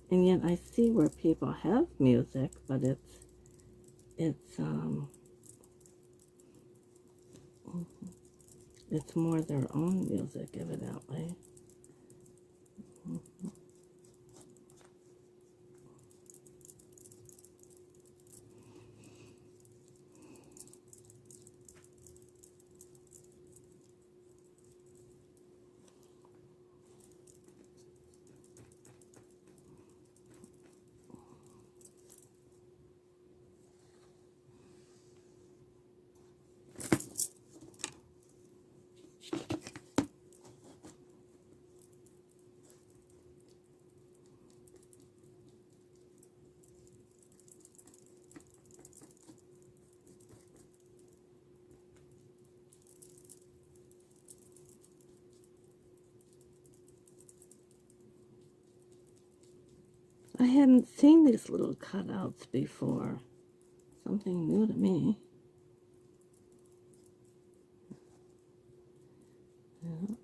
And yet I see where people have music, but it's more their own music, evidently. I hadn't seen these little cutouts before. Something new to me. Yeah.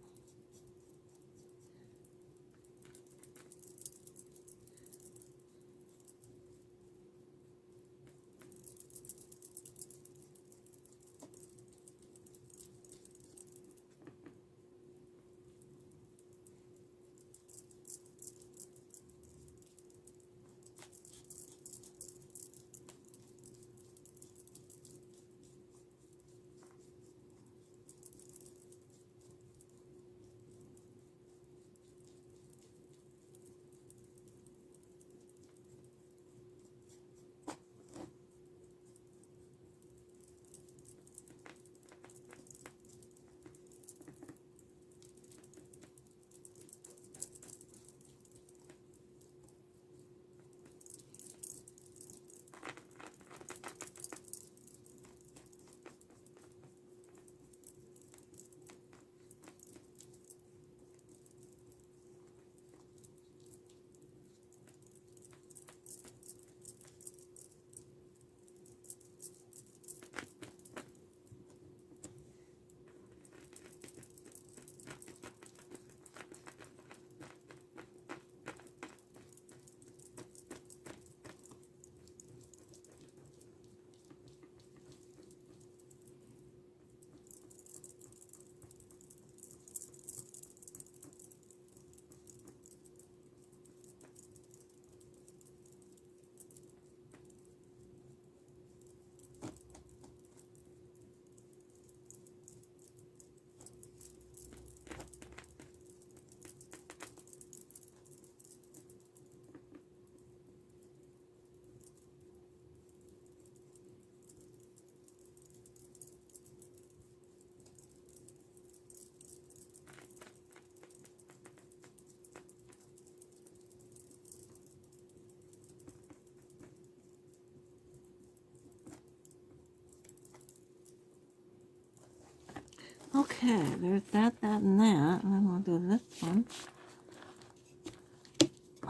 Okay, there's that, and that. And then we'll do this one.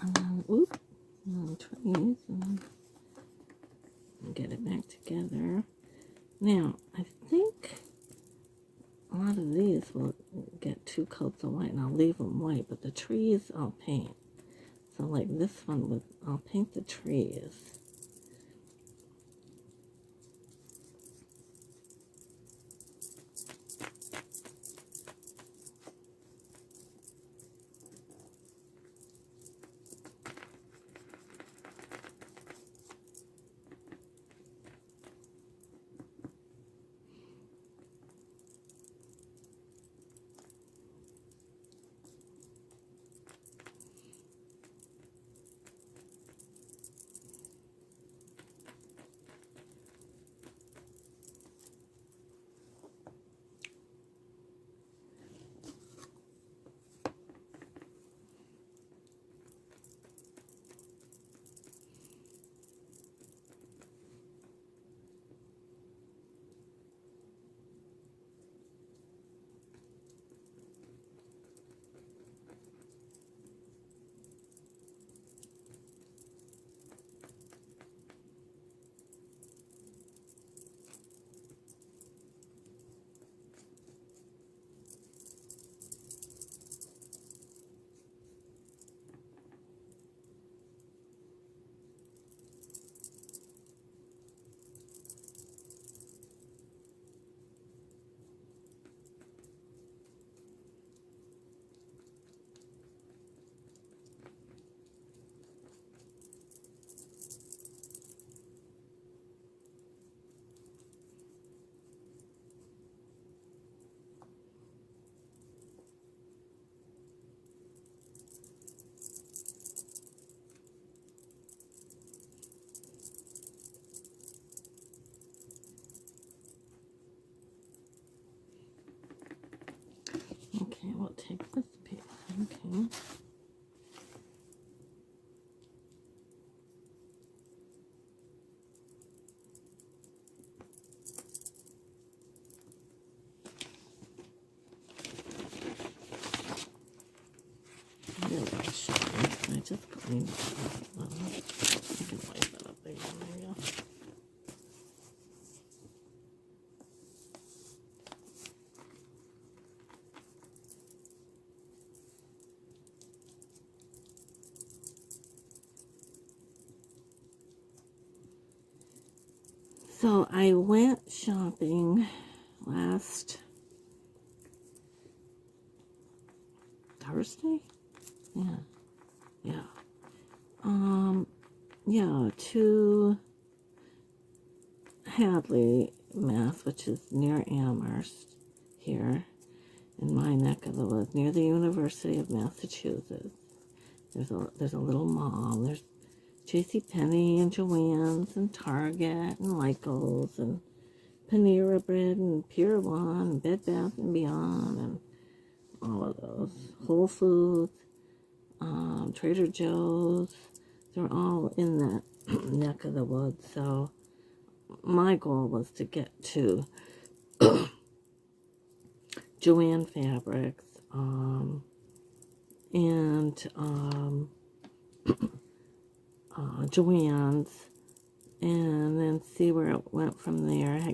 And then, oop, trees. And get it back together. Now, I think a lot of these will get 2 coats of white, and I'll leave them white, but the trees I'll paint. So like this one, I'll paint the trees. take this piece. Okay. I just cleaned it up. I can wipe it up again. There you go. So I went shopping last Thursday? Yeah. Yeah, to Hadley, Mass, which is near Amherst here in my neck of the woods, near the University of Massachusetts. There's a little mall. There's JCPenney and Joann's and Target and Michael's and Panera Bread and Pier 1 and Bed Bath & Beyond and all of those. Whole Foods, Trader Joe's. They're all in that neck of the woods. So my goal was to get to Joann Fabrics and Joann's, and then see where it went from there. I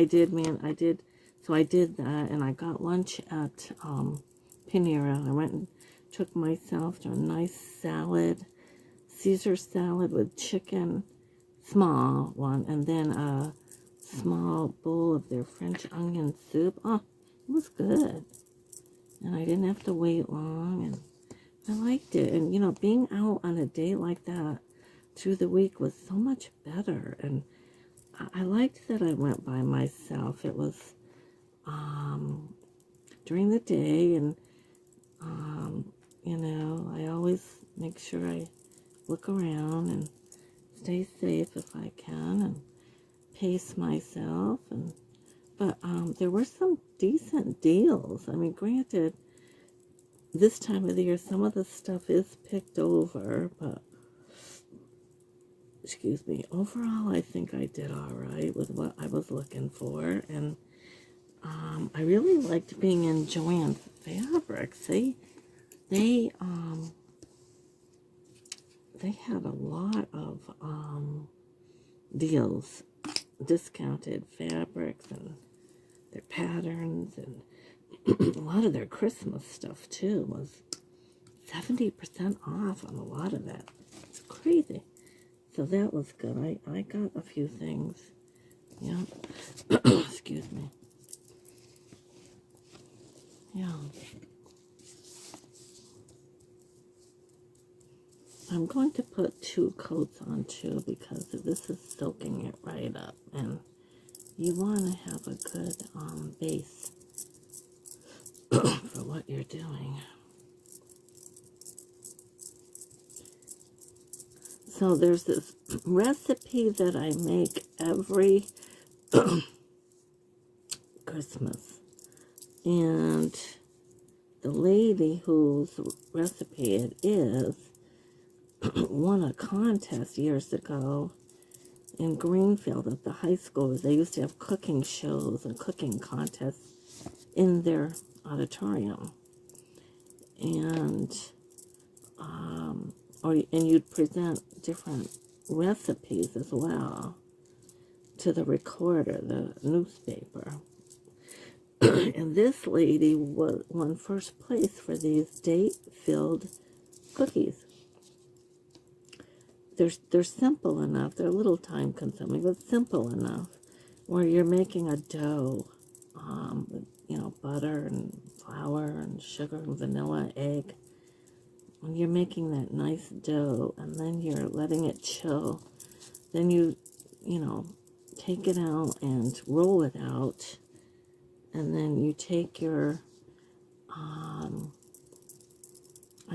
did that, and I got lunch at Panera. I went and took myself to a nice salad, Caesar salad with chicken, small one, and then a small bowl of their French onion soup. Oh, it was good. And I didn't have to wait long, and I liked it. And, you know, being out on a date like that through the week was so much better. And I liked that I went by myself. It was during the day, and, you know, I always make sure I look around and stay safe if I can and pace myself. But there were some decent deals. I mean, granted, this time of the year, some of the stuff is picked over, but, excuse me, overall, I think I did all right with what I was looking for. And I really liked being in Joann Fabrics. They had a lot of deals, discounted fabrics and their patterns, and a lot of their Christmas stuff too was 70% off on a lot of that. It's crazy. So that was good. I got a few things. Yeah. Excuse me. Yeah. I'm going to put 2 coats on too, because this is soaking it right up, and you want to have a good base for what you're doing. So there's this recipe that I make every Christmas, and the lady whose recipe it is won a contest years ago in Greenfield at the high school. They used to have cooking shows and cooking contests in their auditorium, and you'd present different recipes as well to the recorder, the newspaper. And this lady won first place for these date-filled cookies. They're simple enough. They're a little time-consuming, but simple enough, where you're making a dough with, you know, butter and flour and sugar and vanilla, egg. When you're making that nice dough, and then you're letting it chill, then you know, take it out and roll it out, and then you take your, I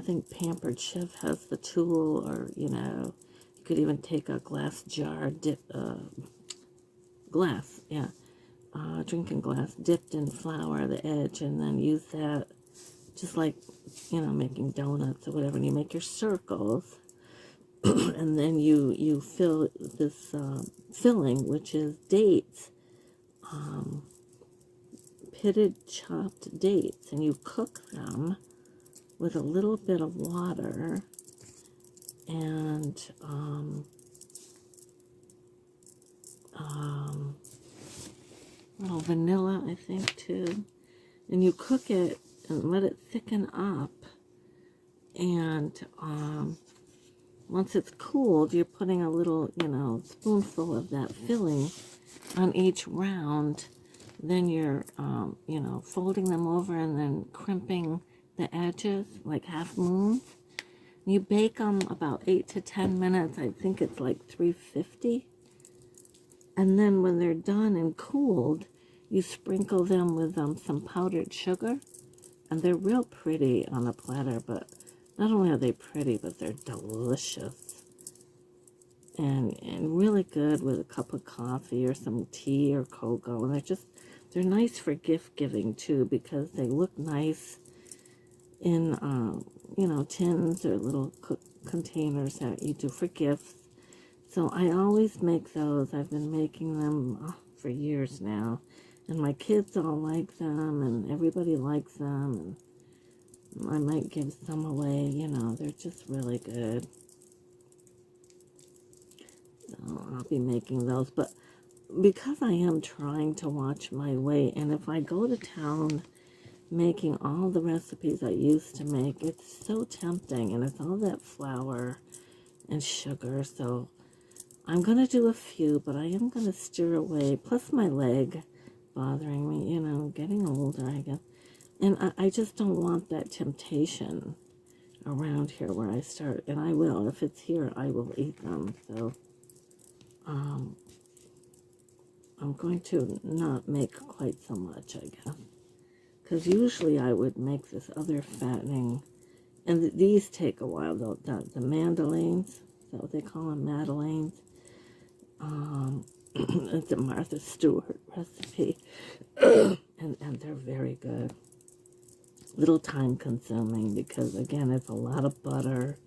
think Pampered Chef has the tool, or, you know, you could even take a glass jar, drinking glass, dipped in flour, the edge, and then use that just like, making donuts or whatever, and you make your circles, and then you fill this filling, which is dates, pitted chopped dates, and you cook them with a little bit of water and little vanilla, I think, too. And you cook it and let it thicken up. And once it's cooled, you're putting a little, spoonful of that filling on each round. Then you're, folding them over and then crimping the edges like half moons. You bake them about 8 to 10 minutes. I think it's like 350. And then when they're done and cooled, you sprinkle them with some powdered sugar. And they're real pretty on a platter, but not only are they pretty, but they're delicious. And really good with a cup of coffee or some tea or cocoa. And they're nice for gift giving too, because they look nice in, tins or little containers that you do for gifts. So I always make those. I've been making them for years now. And my kids all like them, and everybody likes them. And I might give some away, they're just really good. So I'll be making those. But because I am trying to watch my weight, and if I go to town making all the recipes I used to make, it's so tempting, and it's all that flour and sugar. So I'm going to do a few, but I am going to steer away. Plus my leg bothering me, getting older, I guess. And I just don't want that temptation around here where I start. And I will. If it's here, I will eat them. So I'm going to not make quite so much, I guess. Because usually I would make this other fattening. And these take a while, though. The Madeleines, is that what they call them? Madeleines. It's a Martha Stewart recipe. and they're very good. Little time consuming because, again, it's a lot of butter.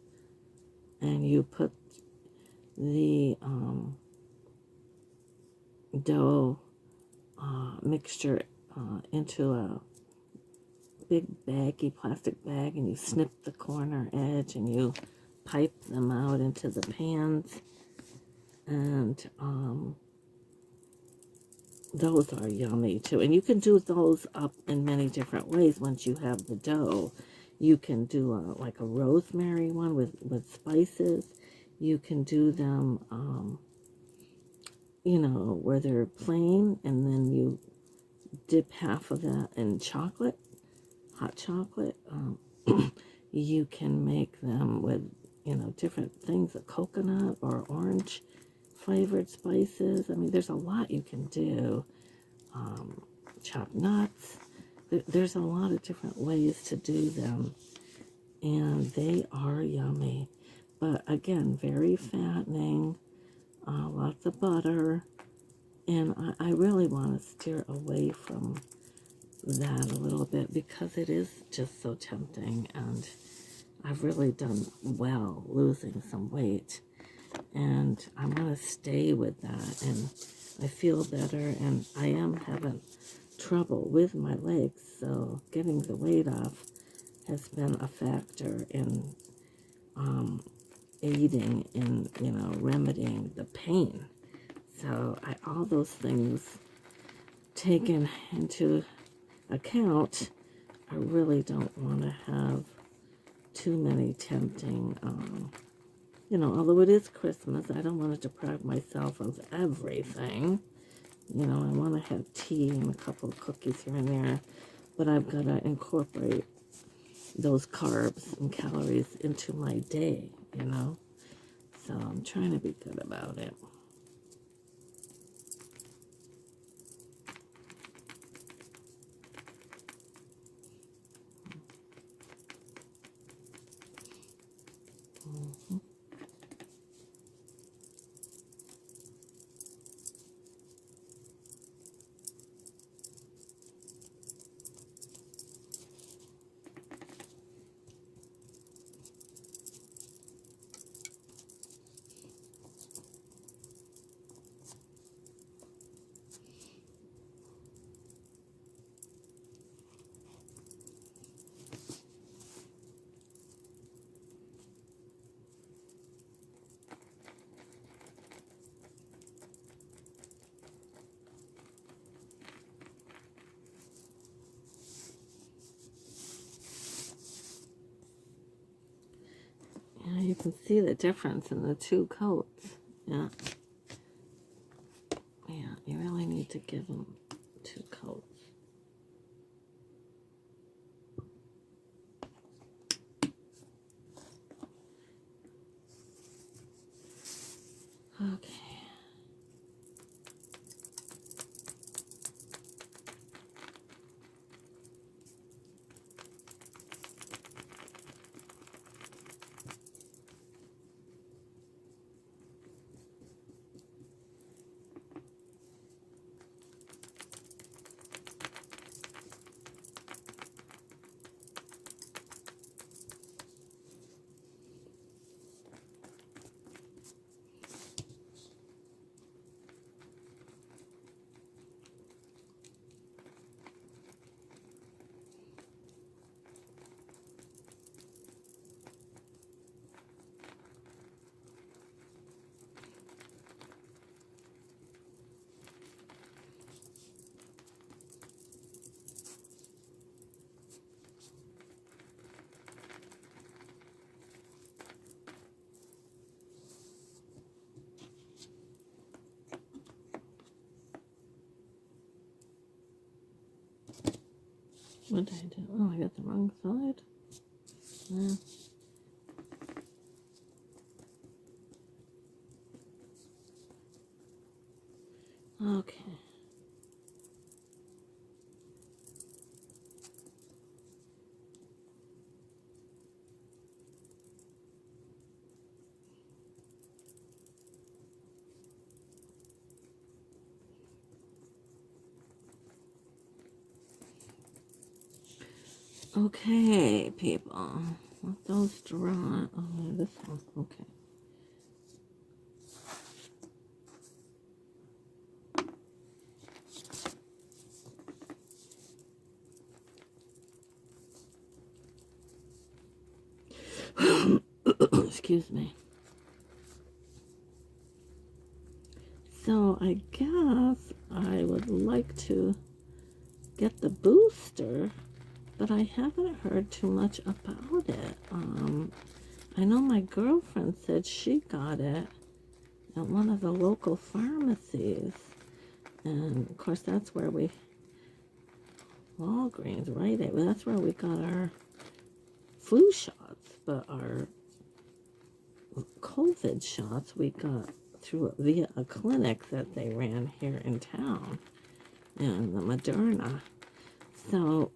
And you put the dough mixture into a big baggy plastic bag, and you snip the corner edge and you pipe them out into the pans. And those are yummy too. And you can do those up in many different ways once you have the dough. You can do like a rosemary one with spices. You can do them, where they're plain, and then you dip half of that in chocolate, hot chocolate. You can make them with, different things, a coconut or orange flavored spices. I mean, there's a lot you can do. Chopped nuts. There's a lot of different ways to do them. And they are yummy. But again, very fattening. Lots of butter. And I really want to steer away from that a little bit because it is just so tempting. And I've really done well losing some weight. And I'm going to stay with that. And I feel better. And I am having trouble with my legs. So getting the weight off has been a factor in aiding in, remedying the pain. So all those things taken into account, I really don't want to have too many tempting, although it is Christmas, I don't want to deprive myself of everything. I want to have tea and a couple of cookies here and there, but I've got to incorporate those carbs and calories into my day, So I'm trying to be good about it. you can see the difference in the two coats. Yeah. Yeah, you really need to give them two coats. Okay. What did I do? Oh, I got the wrong side. Yeah. Okay. Okay, people. Let those dry. Oh, yeah, this one. Okay. Excuse me. So I guess I would like to get the booster, but I haven't heard too much about it. I know my girlfriend said she got it at one of the local pharmacies. And of course that's where we, Walgreens, right? That's where we got our flu shots, but our COVID shots we got via a clinic that they ran here in town, and the Moderna. So,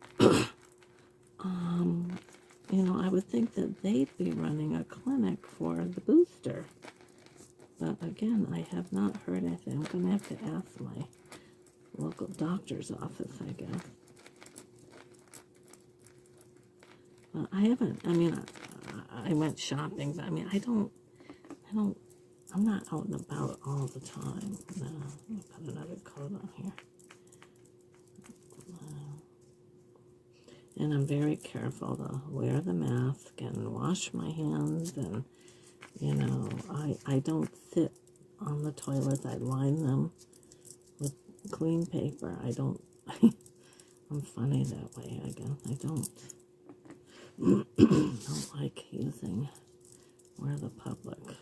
you know, I would think that they'd be running a clinic for the booster. But again, I have not heard anything. I'm going to have to ask my local doctor's office, I guess. But I haven't, I mean, I went shopping, but I mean, I'm not out and about all the time. No, I'll put another coat on here. And I'm very careful to wear the mask and wash my hands, and, you know, I don't sit on the toilets. I line them with clean paper. I don't, I'm funny that way, I guess. I don't like using where the public has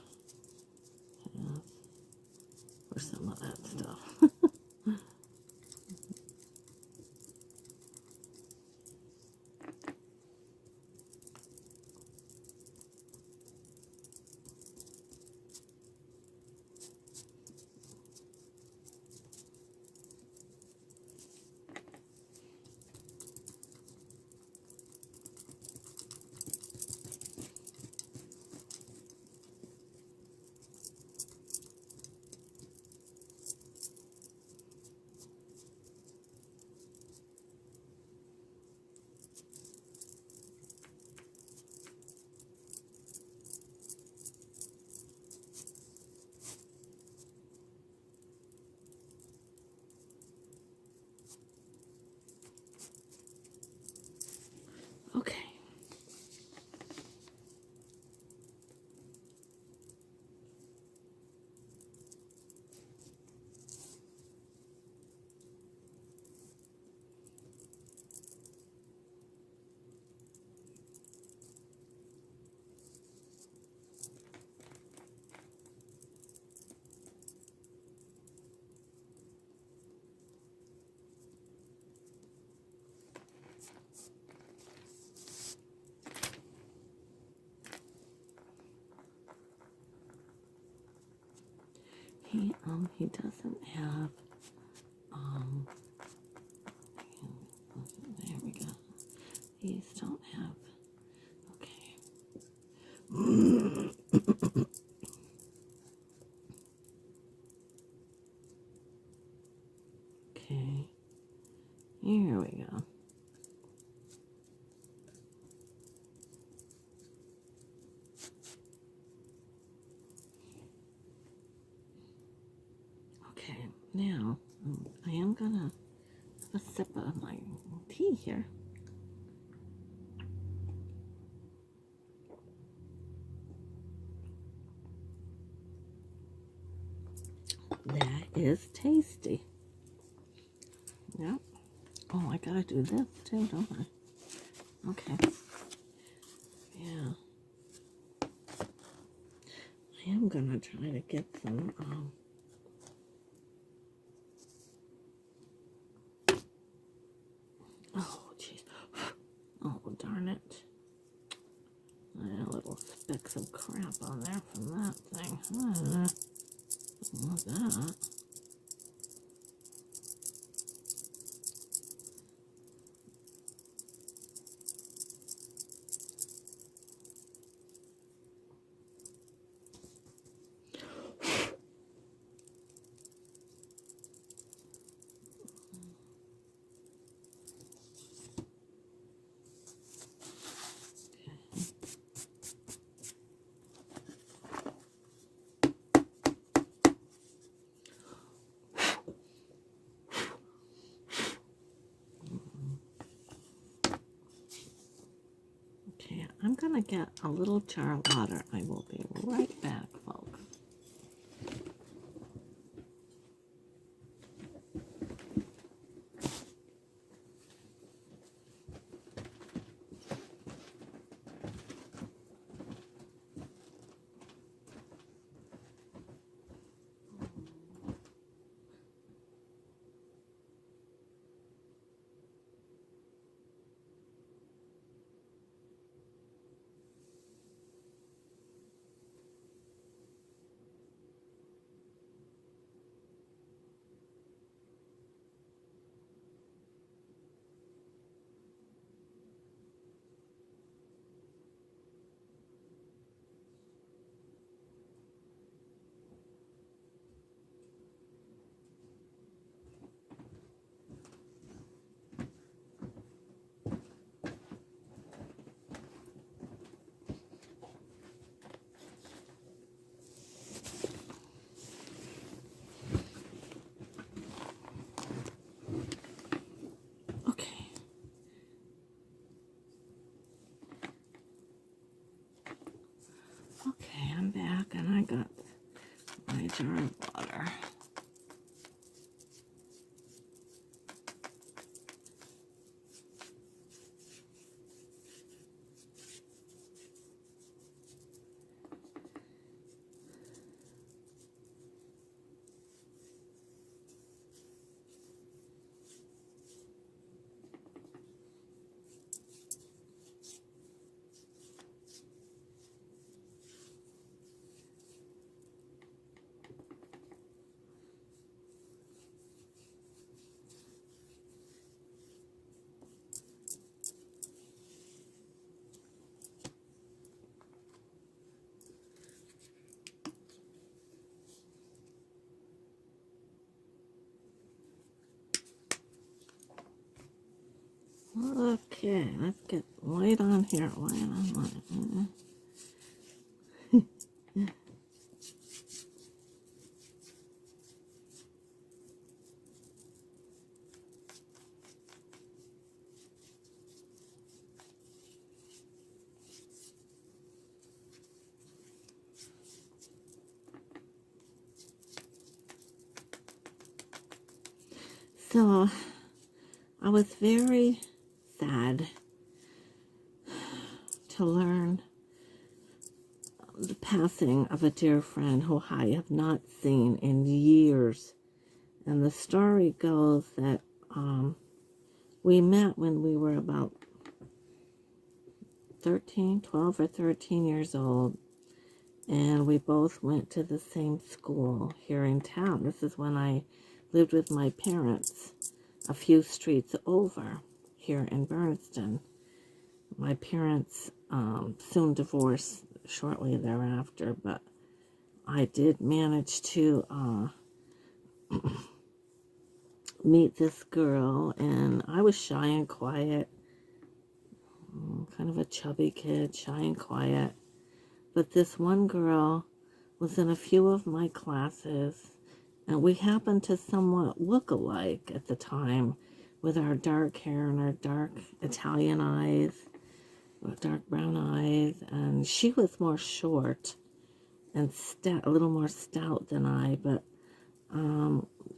for some of that stuff. He doesn't have, there we go. These don't have, okay. Okay, here we go. Okay, now I am gonna have a sip of my tea here. That is tasty. Yep. Oh, I gotta do this too, don't I? Okay. Yeah. I am gonna try to get some, oh, jeez. Oh, darn it. I had little specks of crap on there from that thing. What's that? Okay, I'm gonna get a little jar of water. I will be right back, folks. Okay. Okay, I'm back and I got my jar of water. Okay, let's get light on here. Light on, light. So, I was very sad to learn the passing of a dear friend who I have not seen in years. And the story goes that we met when we were about 12 or 13 years old. and we both went to the same school here in town. This is when I lived with my parents a few streets over here in Bernston. My parents soon divorced shortly thereafter, but I did manage to meet this girl, and I was shy and quiet, kind of a chubby kid, shy and quiet. But this one girl was in a few of my classes, and we happened to somewhat look alike at the time with our dark hair and our dark Italian eyes, dark brown eyes, and she was more short and a little more stout than I, but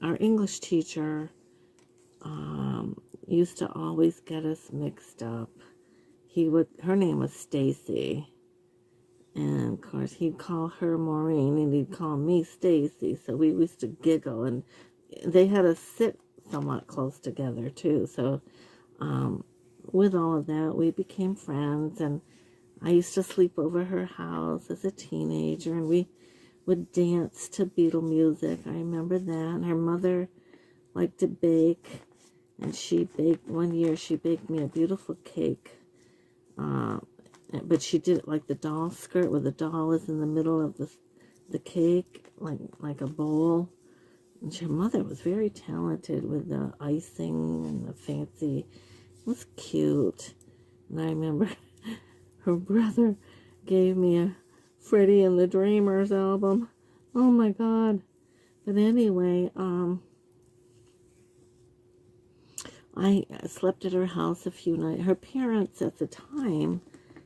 our English teacher used to always get us mixed up. Her name was Stacy, and of course he'd call her Maureen and he'd call me Stacy, so we used to giggle, and they had us sit somewhat close together too. So with all of that, we became friends, and I used to sleep over her house as a teenager, and we would dance to Beatle music. I remember that. And her mother liked to bake, and one year she baked me a beautiful cake. But she did it like the doll skirt, where the doll is in the middle of the cake, like a bowl. And her mother was very talented with the icing and the fancy. It was cute. And I remember her brother gave me a Freddie and the Dreamers album. Oh my God. But anyway, I slept at her house a few nights. Her parents at the time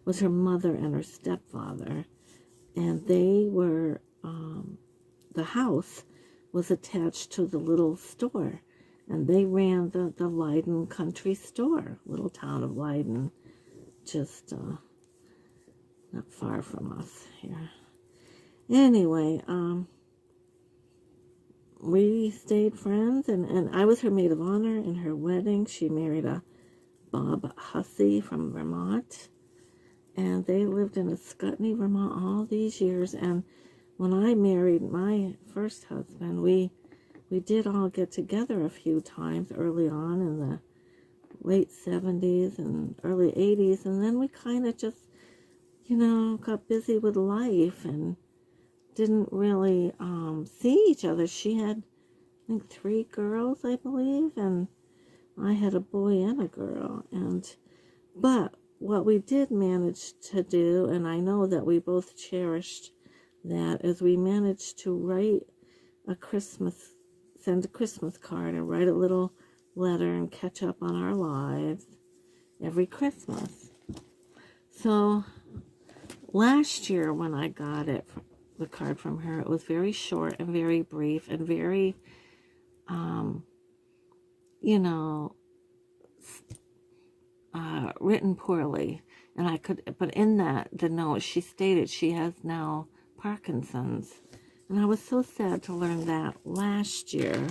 was her mother and her stepfather. And they were, the house was attached to the little store. And they ran the Leiden Country Store, little town of Leiden, just not far from us here. Anyway, we stayed friends, and I was her maid of honor in her wedding. She married a Bob Hussey from Vermont, and they lived in Ascutney, Vermont all these years. And when I married my first husband, we did all get together a few times early on in the late 70s and early 80s, and then we kind of just, got busy with life and didn't really see each other. She had, I think, 3 girls, I believe, and I had a boy and a girl. But what we did manage to do, and I know that we both cherished that, is we managed to send a Christmas card and write a little letter and catch up on our lives every Christmas. So last year when I got the card from her, it was very short and very brief and very, written poorly. And but in the note, she stated she has now Parkinson's. And I was so sad to learn that last year.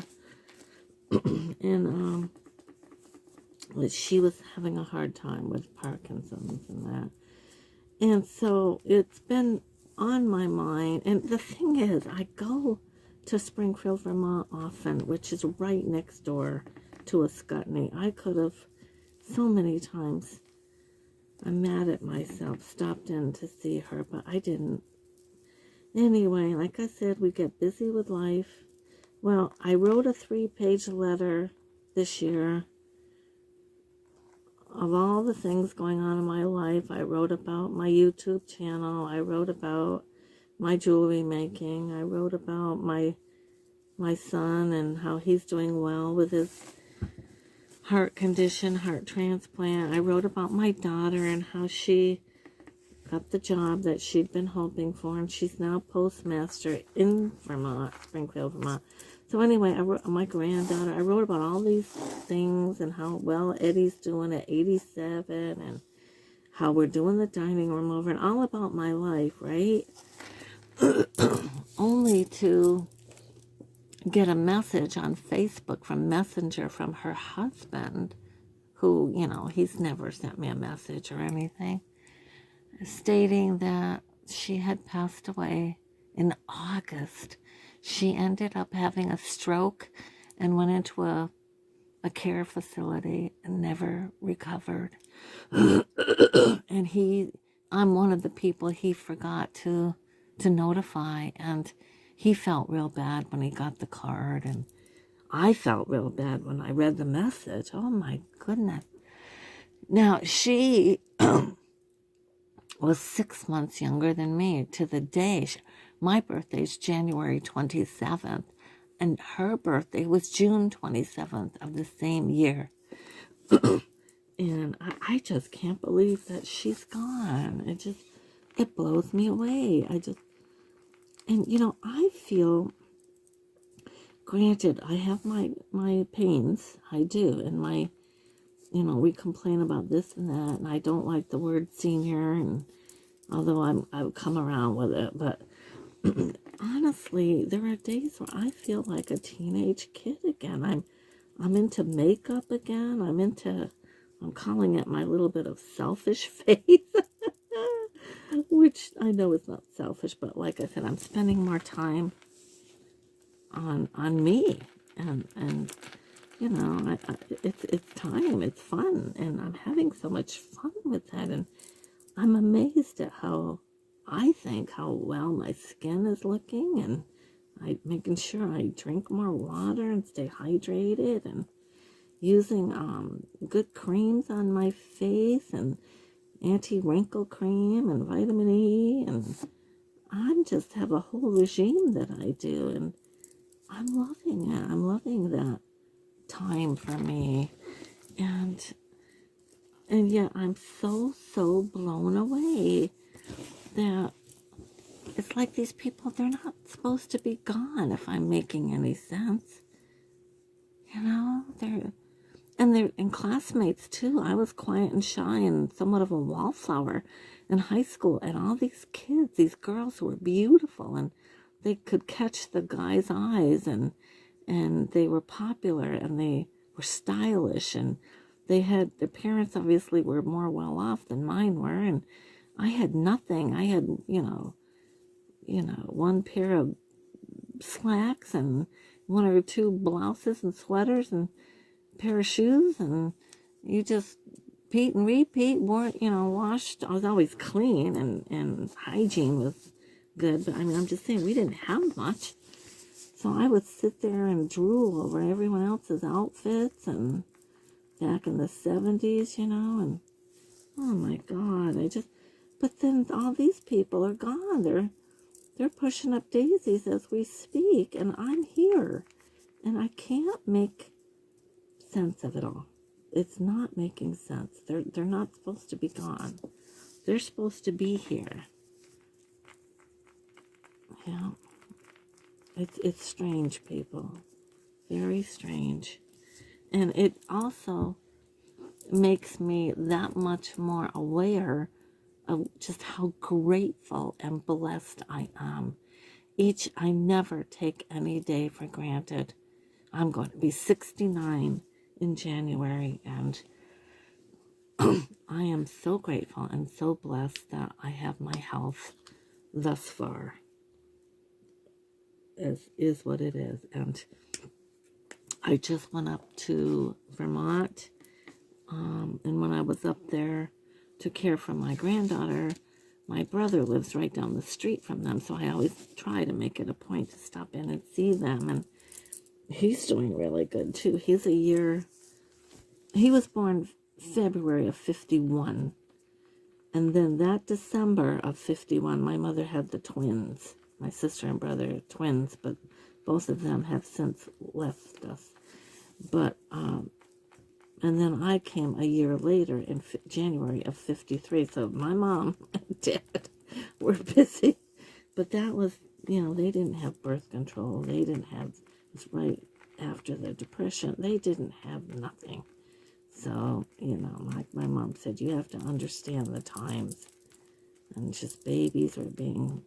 And she was having a hard time with Parkinson's and that. And so it's been on my mind. And the thing is, I go to Springfield, Vermont often, which is right next door to Ascutney. I could have so many times, I'm mad at myself, stopped in to see her, but I didn't. Anyway, like I said, we get busy with life. Well, I wrote a 3-page letter this year of all the things going on in my life. I wrote about my YouTube channel. I wrote about my jewelry making. I wrote about my son and how he's doing well with his heart condition, heart transplant. I wrote about my daughter and how she got the job that she'd been hoping for, and she's now postmaster in Vermont, Springfield, Vermont. So anyway, I wrote my granddaughter. I wrote about all these things and how well Eddie's doing at 87 and how we're doing the dining room over and all about my life, right? Only to get a message on Facebook from Messenger from her husband, who, he's never sent me a message or anything, stating that she had passed away in August. She ended up having a stroke and went into a care facility and never recovered. And I'm one of the people he forgot to notify, and he felt real bad when he got the card, and I felt real bad when I read the message. Oh my goodness. Now, she was 6 months younger than me to the day. My birthday's January 27th, and her birthday was June 27th of the same year. And I just can't believe that she's gone. It blows me away. And I feel, granted, I have my pains. I do. And we complain about this and that, and I don't like the word senior, and although I've come around with it, but honestly, there are days where I feel like a teenage kid again. I'm into makeup again. I'm calling it my little bit of selfish faith, which I know is not selfish, but like I said, I'm spending more time on me, and it's time, it's fun, and I'm having so much fun with that, and I'm amazed at how well my skin is looking, and making sure I drink more water and stay hydrated, and using good creams on my face, and anti-wrinkle cream and vitamin E, and I just have a whole regime that I do, and I'm loving it. I'm loving that time for me, and yet I'm so blown away that it's like these people, they're not supposed to be gone, if I'm making any sense. They're classmates too. I was quiet and shy and somewhat of a wallflower in high school, and all these kids, these girls who were beautiful, and they could catch the guys' eyes, and they were popular, and they were stylish, and their parents obviously were more well off than mine were, and I had nothing. I had, one pair of slacks and one or two blouses and sweaters and a pair of shoes, and you just repeat and repeat, washed. I was always clean, and hygiene was good, but I'm just saying, we didn't have much. So I would sit there and drool over everyone else's outfits, and back in the 70s, and oh my God, but then all these people are gone. They're pushing up daisies as we speak, and I'm here, and I can't make sense of it all. It's not making sense. They're not supposed to be gone. They're supposed to be here. Yeah. It's strange, people. Very strange. And it also makes me that much more aware of just how grateful and blessed I am. I never take any day for granted. I'm going to be 69 in January, and I am so grateful and so blessed that I have my health thus far. Is what it is. And I just went up to Vermont, and when I was up there to care for my granddaughter, my brother lives right down the street from them, so I always try to make it a point to stop in and see them, and he's doing really good too. He was born February of 51, and then that December of 51, my mother had the twins. My sister and brother are twins, but both of them have since left us. But, and then I came a year later in January of 53. So my mom and dad were busy. But that was, they didn't have birth control. They didn't have, it was right after the Depression. They didn't have nothing. So, like my mom said, you have to understand the times. And just babies were being,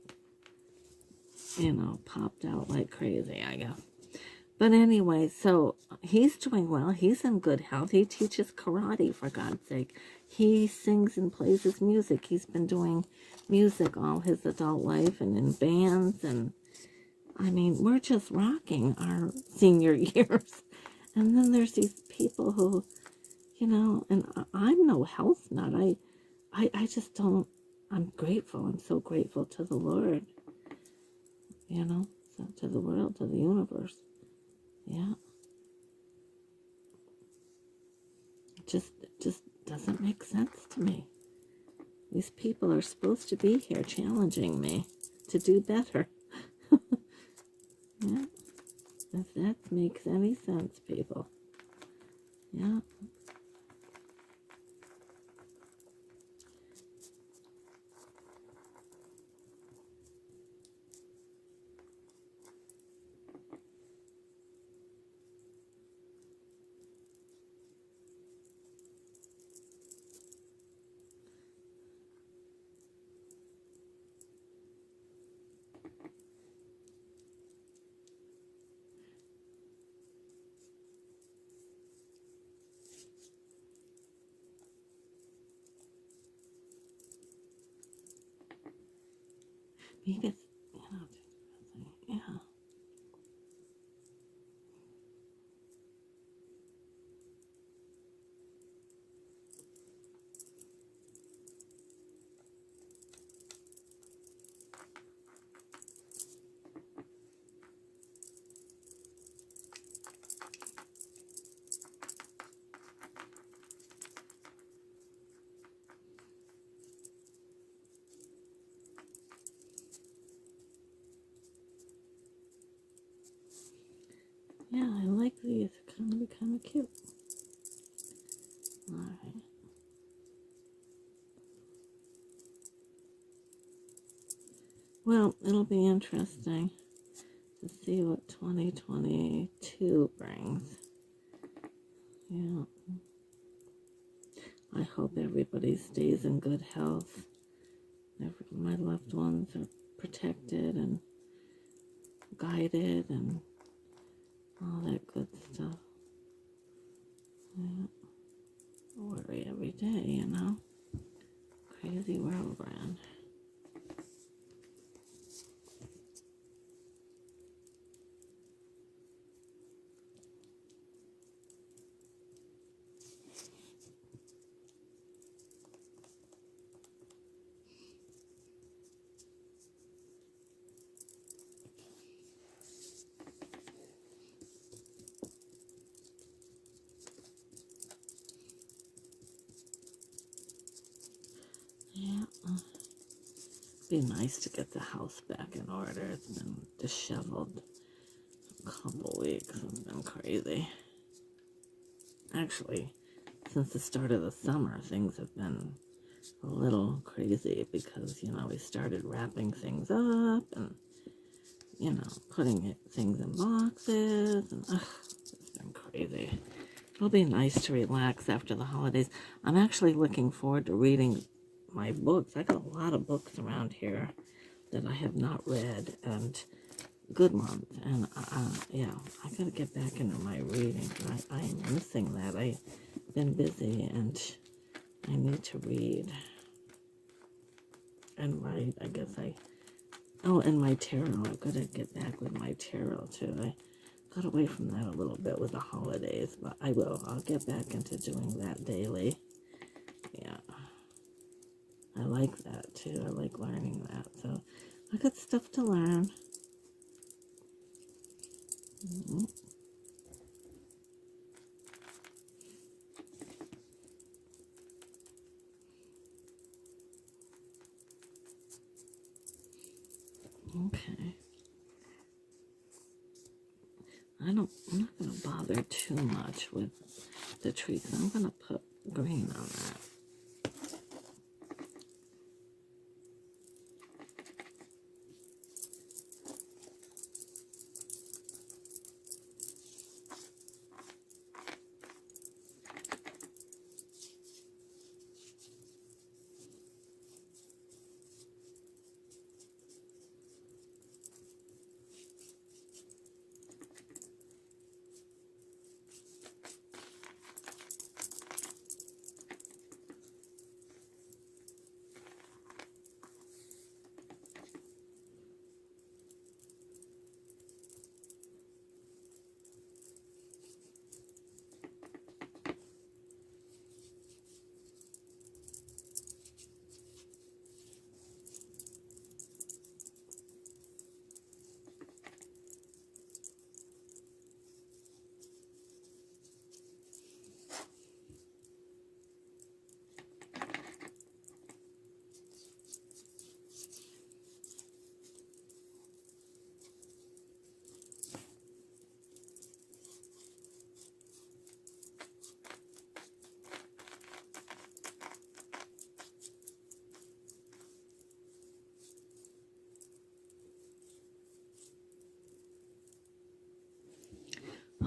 popped out like crazy, I guess. But anyway, so he's doing well. He's in good health. He teaches karate, for God's sake. he sings and plays his music. He's been doing music all his adult life and in bands. And I mean, we're just rocking our senior years. And then there's these people who, and I'm no health nut. I just don't, I'm grateful. I'm so grateful to the Lord, so to the world, to the universe. Yeah. It just doesn't make sense to me. These people are supposed to be here challenging me to do better. Yeah. If that makes any sense, people. Yeah. Maybe it's, yeah. Yeah, I like these. Kind of cute. All right. Well, it'll be interesting to see what 2022 brings. Yeah. I hope everybody stays in good health. My loved ones are protected and guided and all that good stuff. Yeah. Worry every day, Crazy world, Brand. Yeah. Be nice to get the house back in order. It's been disheveled a couple weeks. It's been crazy. Actually, since the start of the summer, things have been a little crazy because, we started wrapping things up and, putting things in boxes. And it's been crazy. It'll be nice to relax after the holidays. I'm actually looking forward to reading my books. I got a lot of books around here that I have not read, and good ones. And yeah, I gotta get back into my reading. I am missing that. I've been busy, and I need to read and write. And my tarot. I've got to get back with my tarot too. I got away from that a little bit with the holidays, but I will. I'll get back into doing that daily. Yeah. I like that too. I like learning that. So I got stuff to learn. Mm-hmm. Okay. I'm not going to bother too much with the trees. I'm going to put green on that.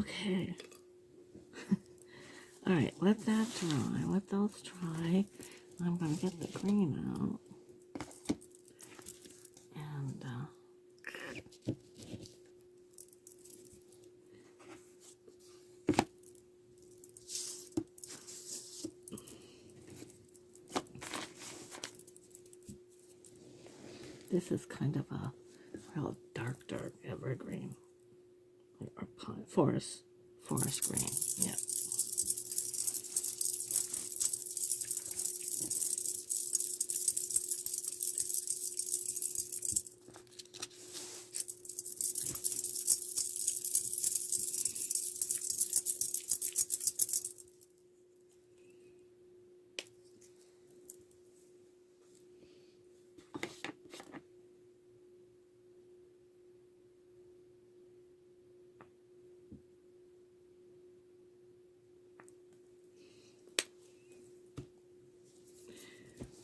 Okay. All right, let that dry. Let those dry. I'm going to get the green out. And, this is kind of a real dark evergreen. Or pine, forest green. Yeah.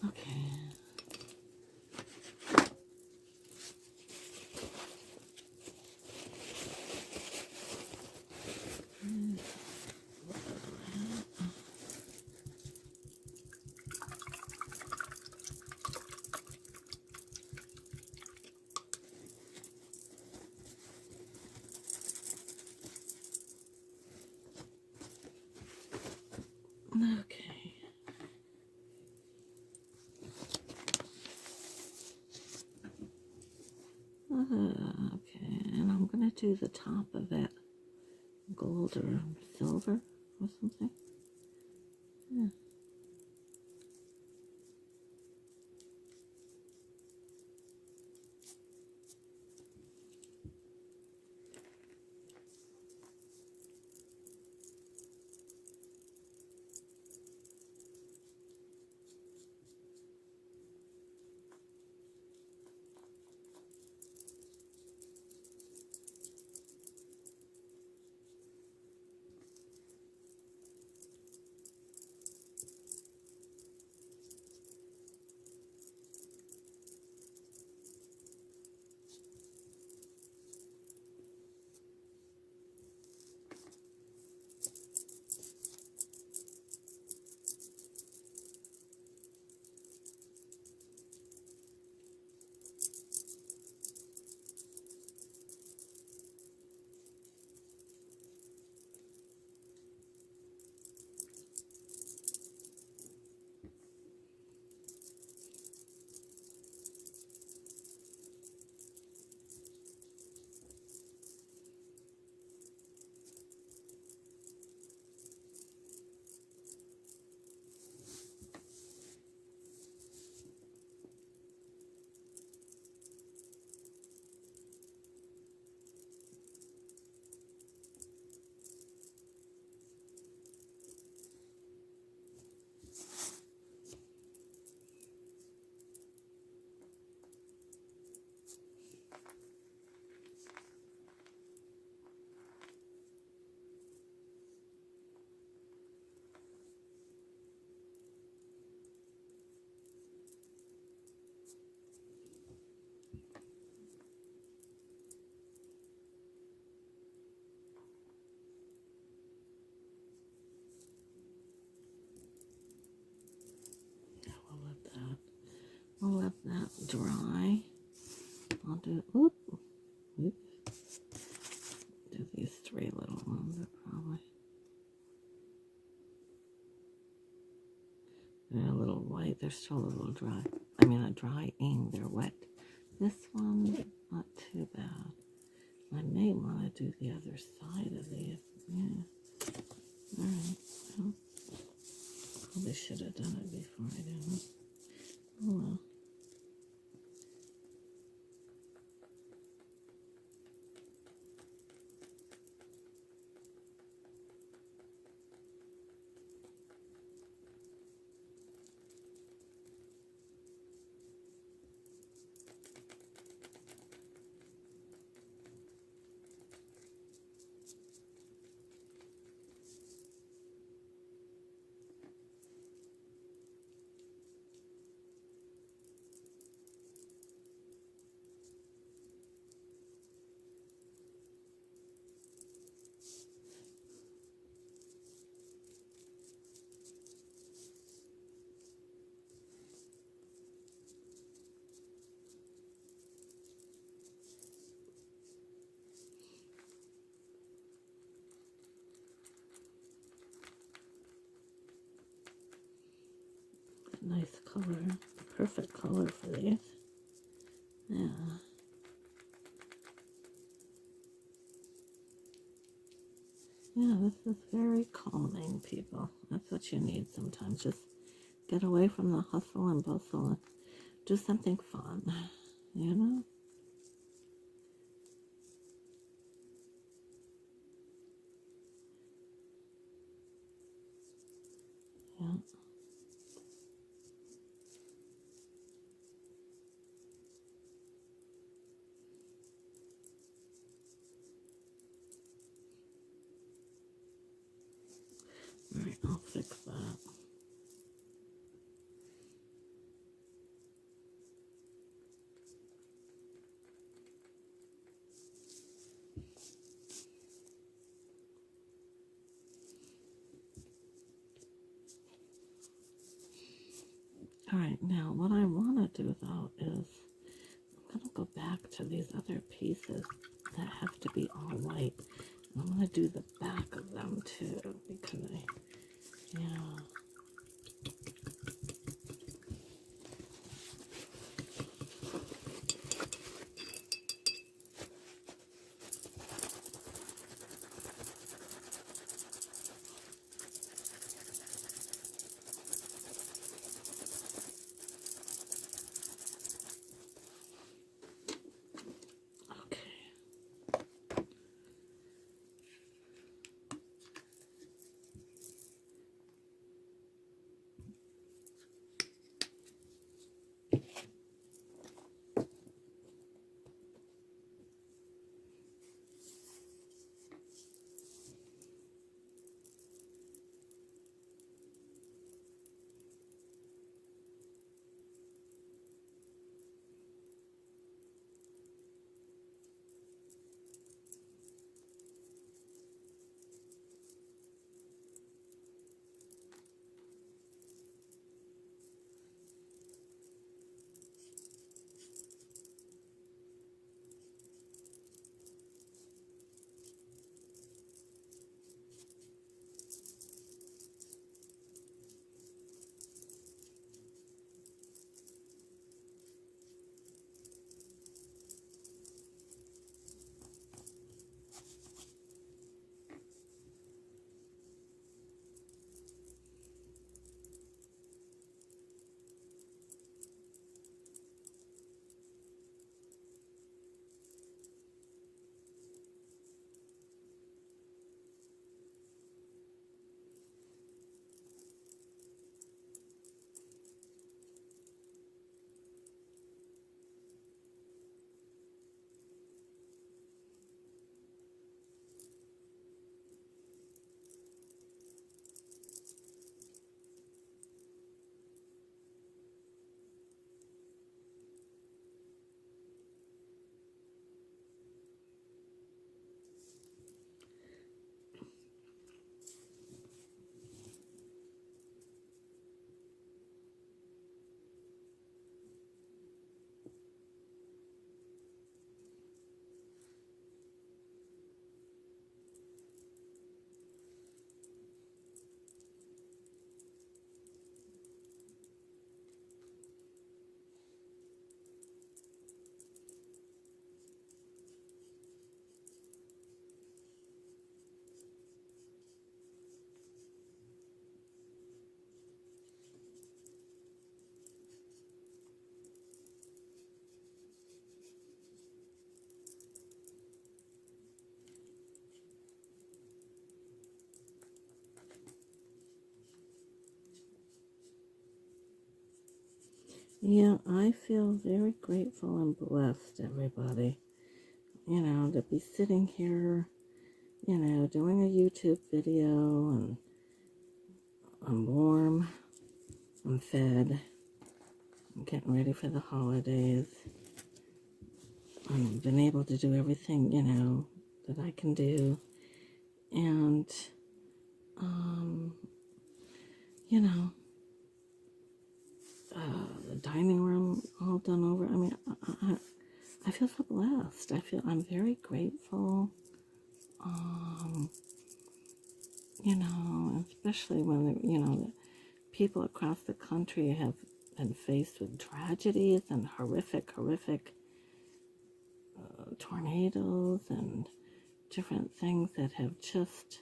Okay. Okay. Okay, and I'm going to do the top of it gold or silver or something. Yeah. We'll let that dry. I'll do, do these three little ones. They're a little white. They're still a little dry. I mean, not drying. They're wet. This one, not too bad. I may want to do the other side of these. Yeah. All right. Well, probably should have done it before I did it. Oh well. color, the perfect color for these. Yeah. Yeah, this is very calming, people. That's what you need sometimes. Just get away from the hustle and bustle and do something fun, you know? Yeah. Alright, I'll fix that. Alright, now what I want to do though is I'm going to go back to these other pieces that have to be all white. And I'm going to do the back of them too because yeah. Okay. Yeah, I feel very grateful and blessed, everybody. You know, to be sitting here, you know, doing a YouTube video and I'm warm, I'm fed, I'm getting ready for the holidays. I've been able to do everything, you know, that I can do. And, you know, the dining room all done over. I mean, I feel so blessed. I'm very grateful. You know, especially when, you know, the people across the country have been faced with tragedies and horrific tornadoes and different things that have just,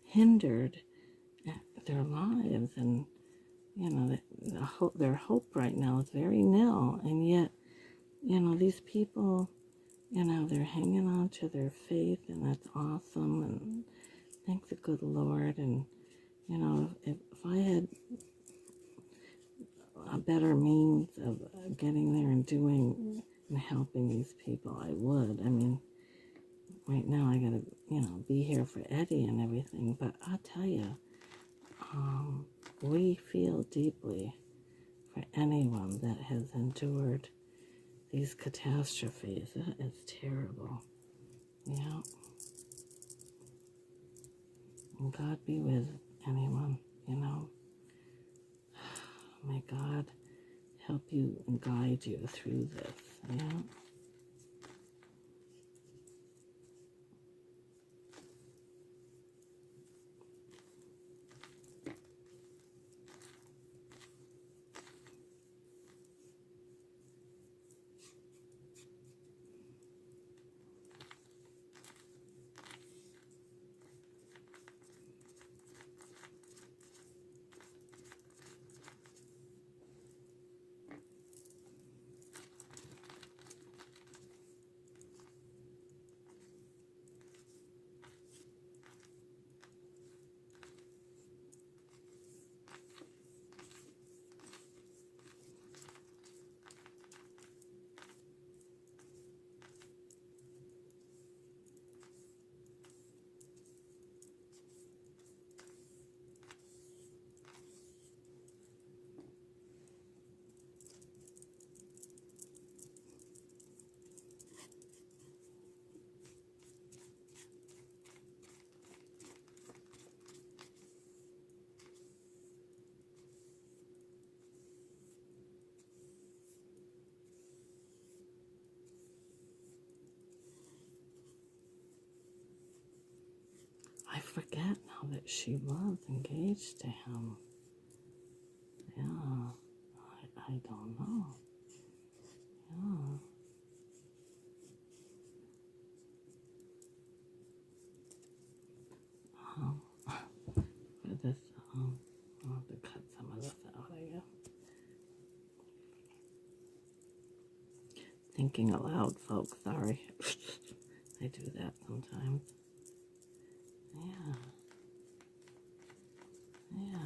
hindered their lives. And, their hope right now is very nil. And yet, these people, they're hanging on to their faith, and that's awesome. And thank the good Lord. And, if I had a better means of getting there and doing and helping these people, I would. I mean, right now I gotta, be here for Eddie and everything, but I'll tell you, we feel deeply for anyone that has endured these catastrophes. That is terrible. Yeah. And God be with anyone, May God help you and guide you through this. Yeah. I forget now that she was engaged to him. Yeah, I don't know. Yeah. For this, I'll have to cut some of this out, I guess. Thinking aloud, folks, sorry. I do that sometimes. Yeah. Yeah.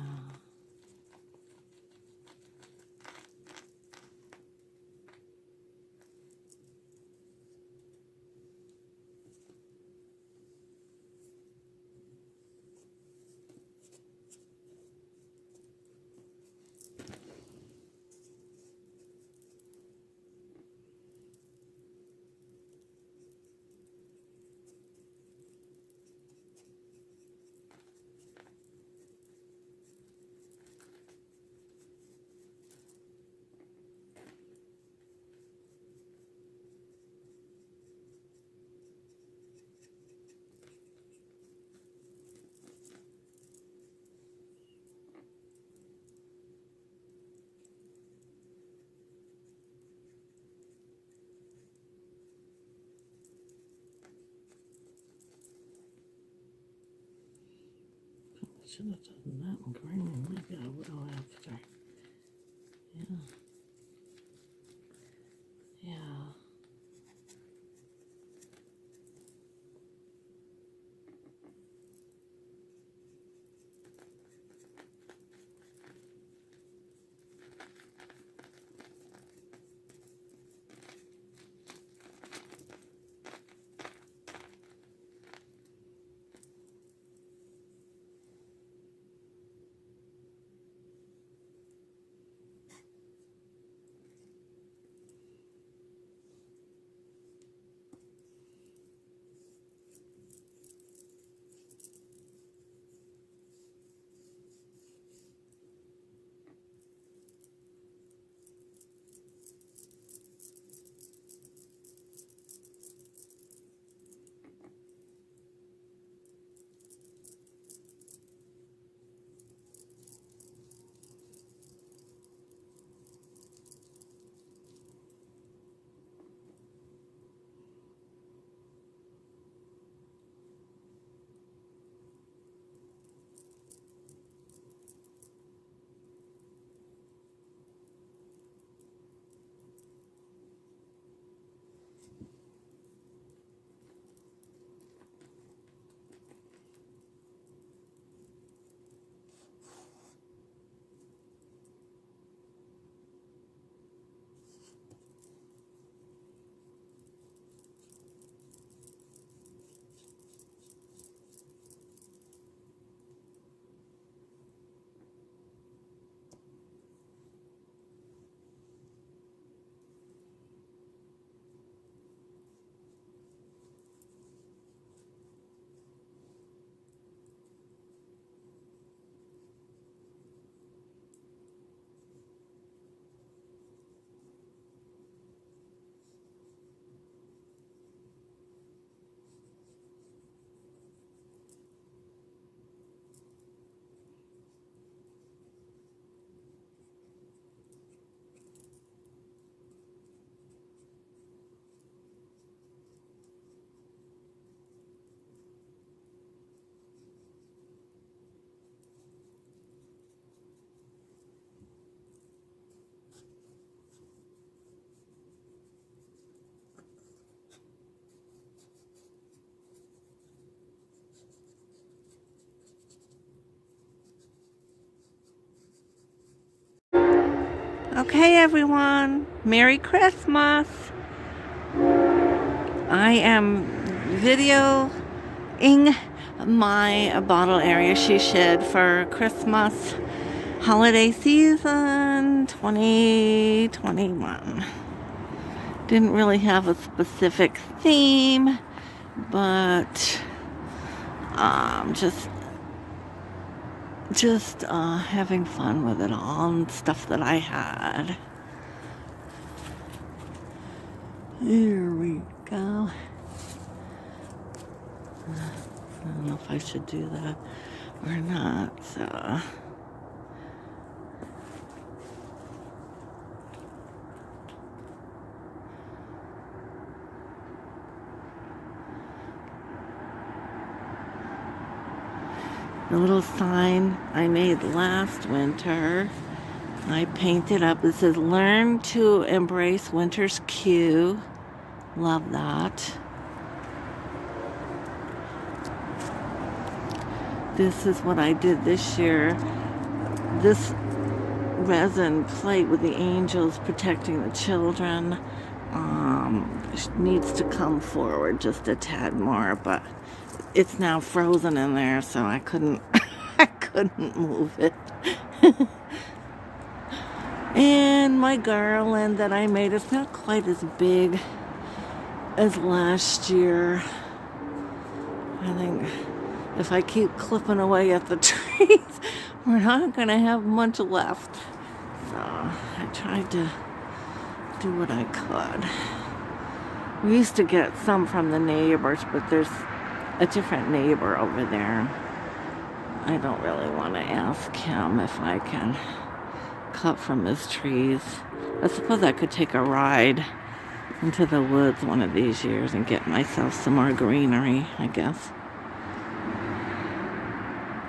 I should have done that in green. Maybe I will after. Yeah. Yeah. Okay, everyone, Merry Christmas. I am videoing my bottle area she shed for Christmas holiday season 2021. Didn't really have a specific theme, but just having fun with it all and stuff that I had. Here we go. I don't know if I should do that or not, so. The little sign I made last winter, I painted up. It says, "Learn to embrace winter's cue." Love that. This is what I did this year. This resin plate with the angels protecting the children needs to come forward just a tad more, but it's now frozen in there, so I couldn't I couldn't move it. And my garland that I made, it's not quite as big as last year. I think if I keep clipping away at the trees, we're not gonna have much left. So I tried to do what I could. We used to get some from the neighbors, but there's a different neighbor over there. I don't really want to ask him if I can cut from his trees. I suppose I could take a ride into the woods one of these years and get myself some more greenery, I guess.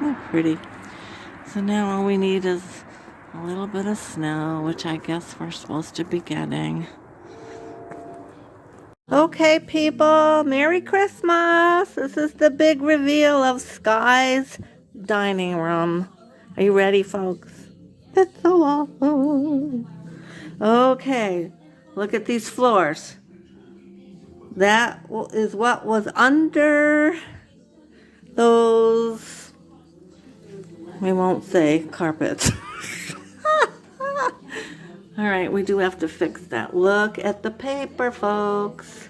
They're pretty. So now all we need is a little bit of snow, which I guess we're supposed to be getting. Okay, people, Merry Christmas. This is the big reveal of Sky's dining room. Are you ready, folks? It's so awesome. Okay, look at these floors. That is what was under those, we won't say carpets. All right, we do have to fix that. Look at the paper, folks.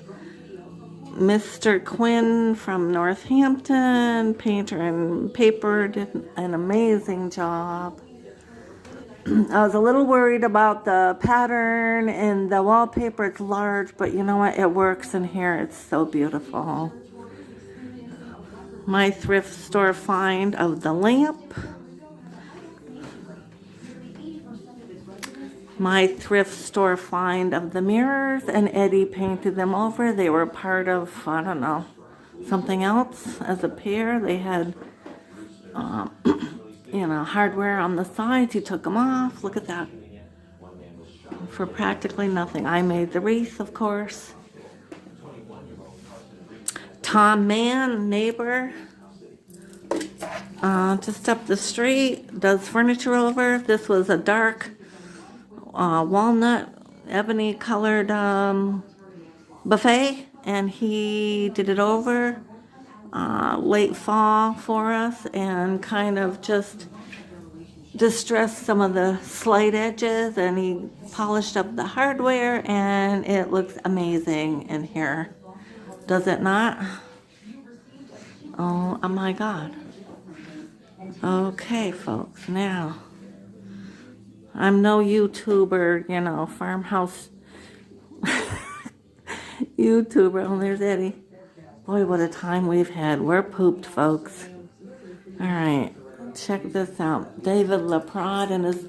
Mr. Quinn from Northampton, painter and paper, did an amazing job. I was a little worried about the pattern and the wallpaper. It's large, but you know what? It works in here. It's so beautiful. My thrift store find of the lamp. My thrift store find of the mirrors, and Eddie painted them over. They were part of, I don't know, something else as a pair. They had, you know, hardware on the sides. He took them off. Look at that. For practically nothing. I made the wreath, of course. Tom Mann, neighbor, just up the street, does furniture over. This was a dark walnut ebony colored buffet, and he did it over late fall for us and kind of just distressed some of the slight edges, and he polished up the hardware, and it looks amazing in here, does it not? Oh my God. Okay, folks, now I'm no YouTuber, you know, farmhouse YouTuber. Oh, there's Eddie. Boy, what a time we've had. We're pooped, folks. All right, check this out. David LaPrade and his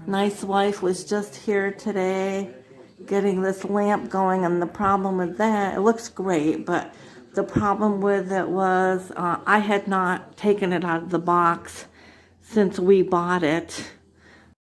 nice wife was just here today getting this lamp going, and the problem with that, it looks great, but the problem with it was I had not taken it out of the box since we bought it.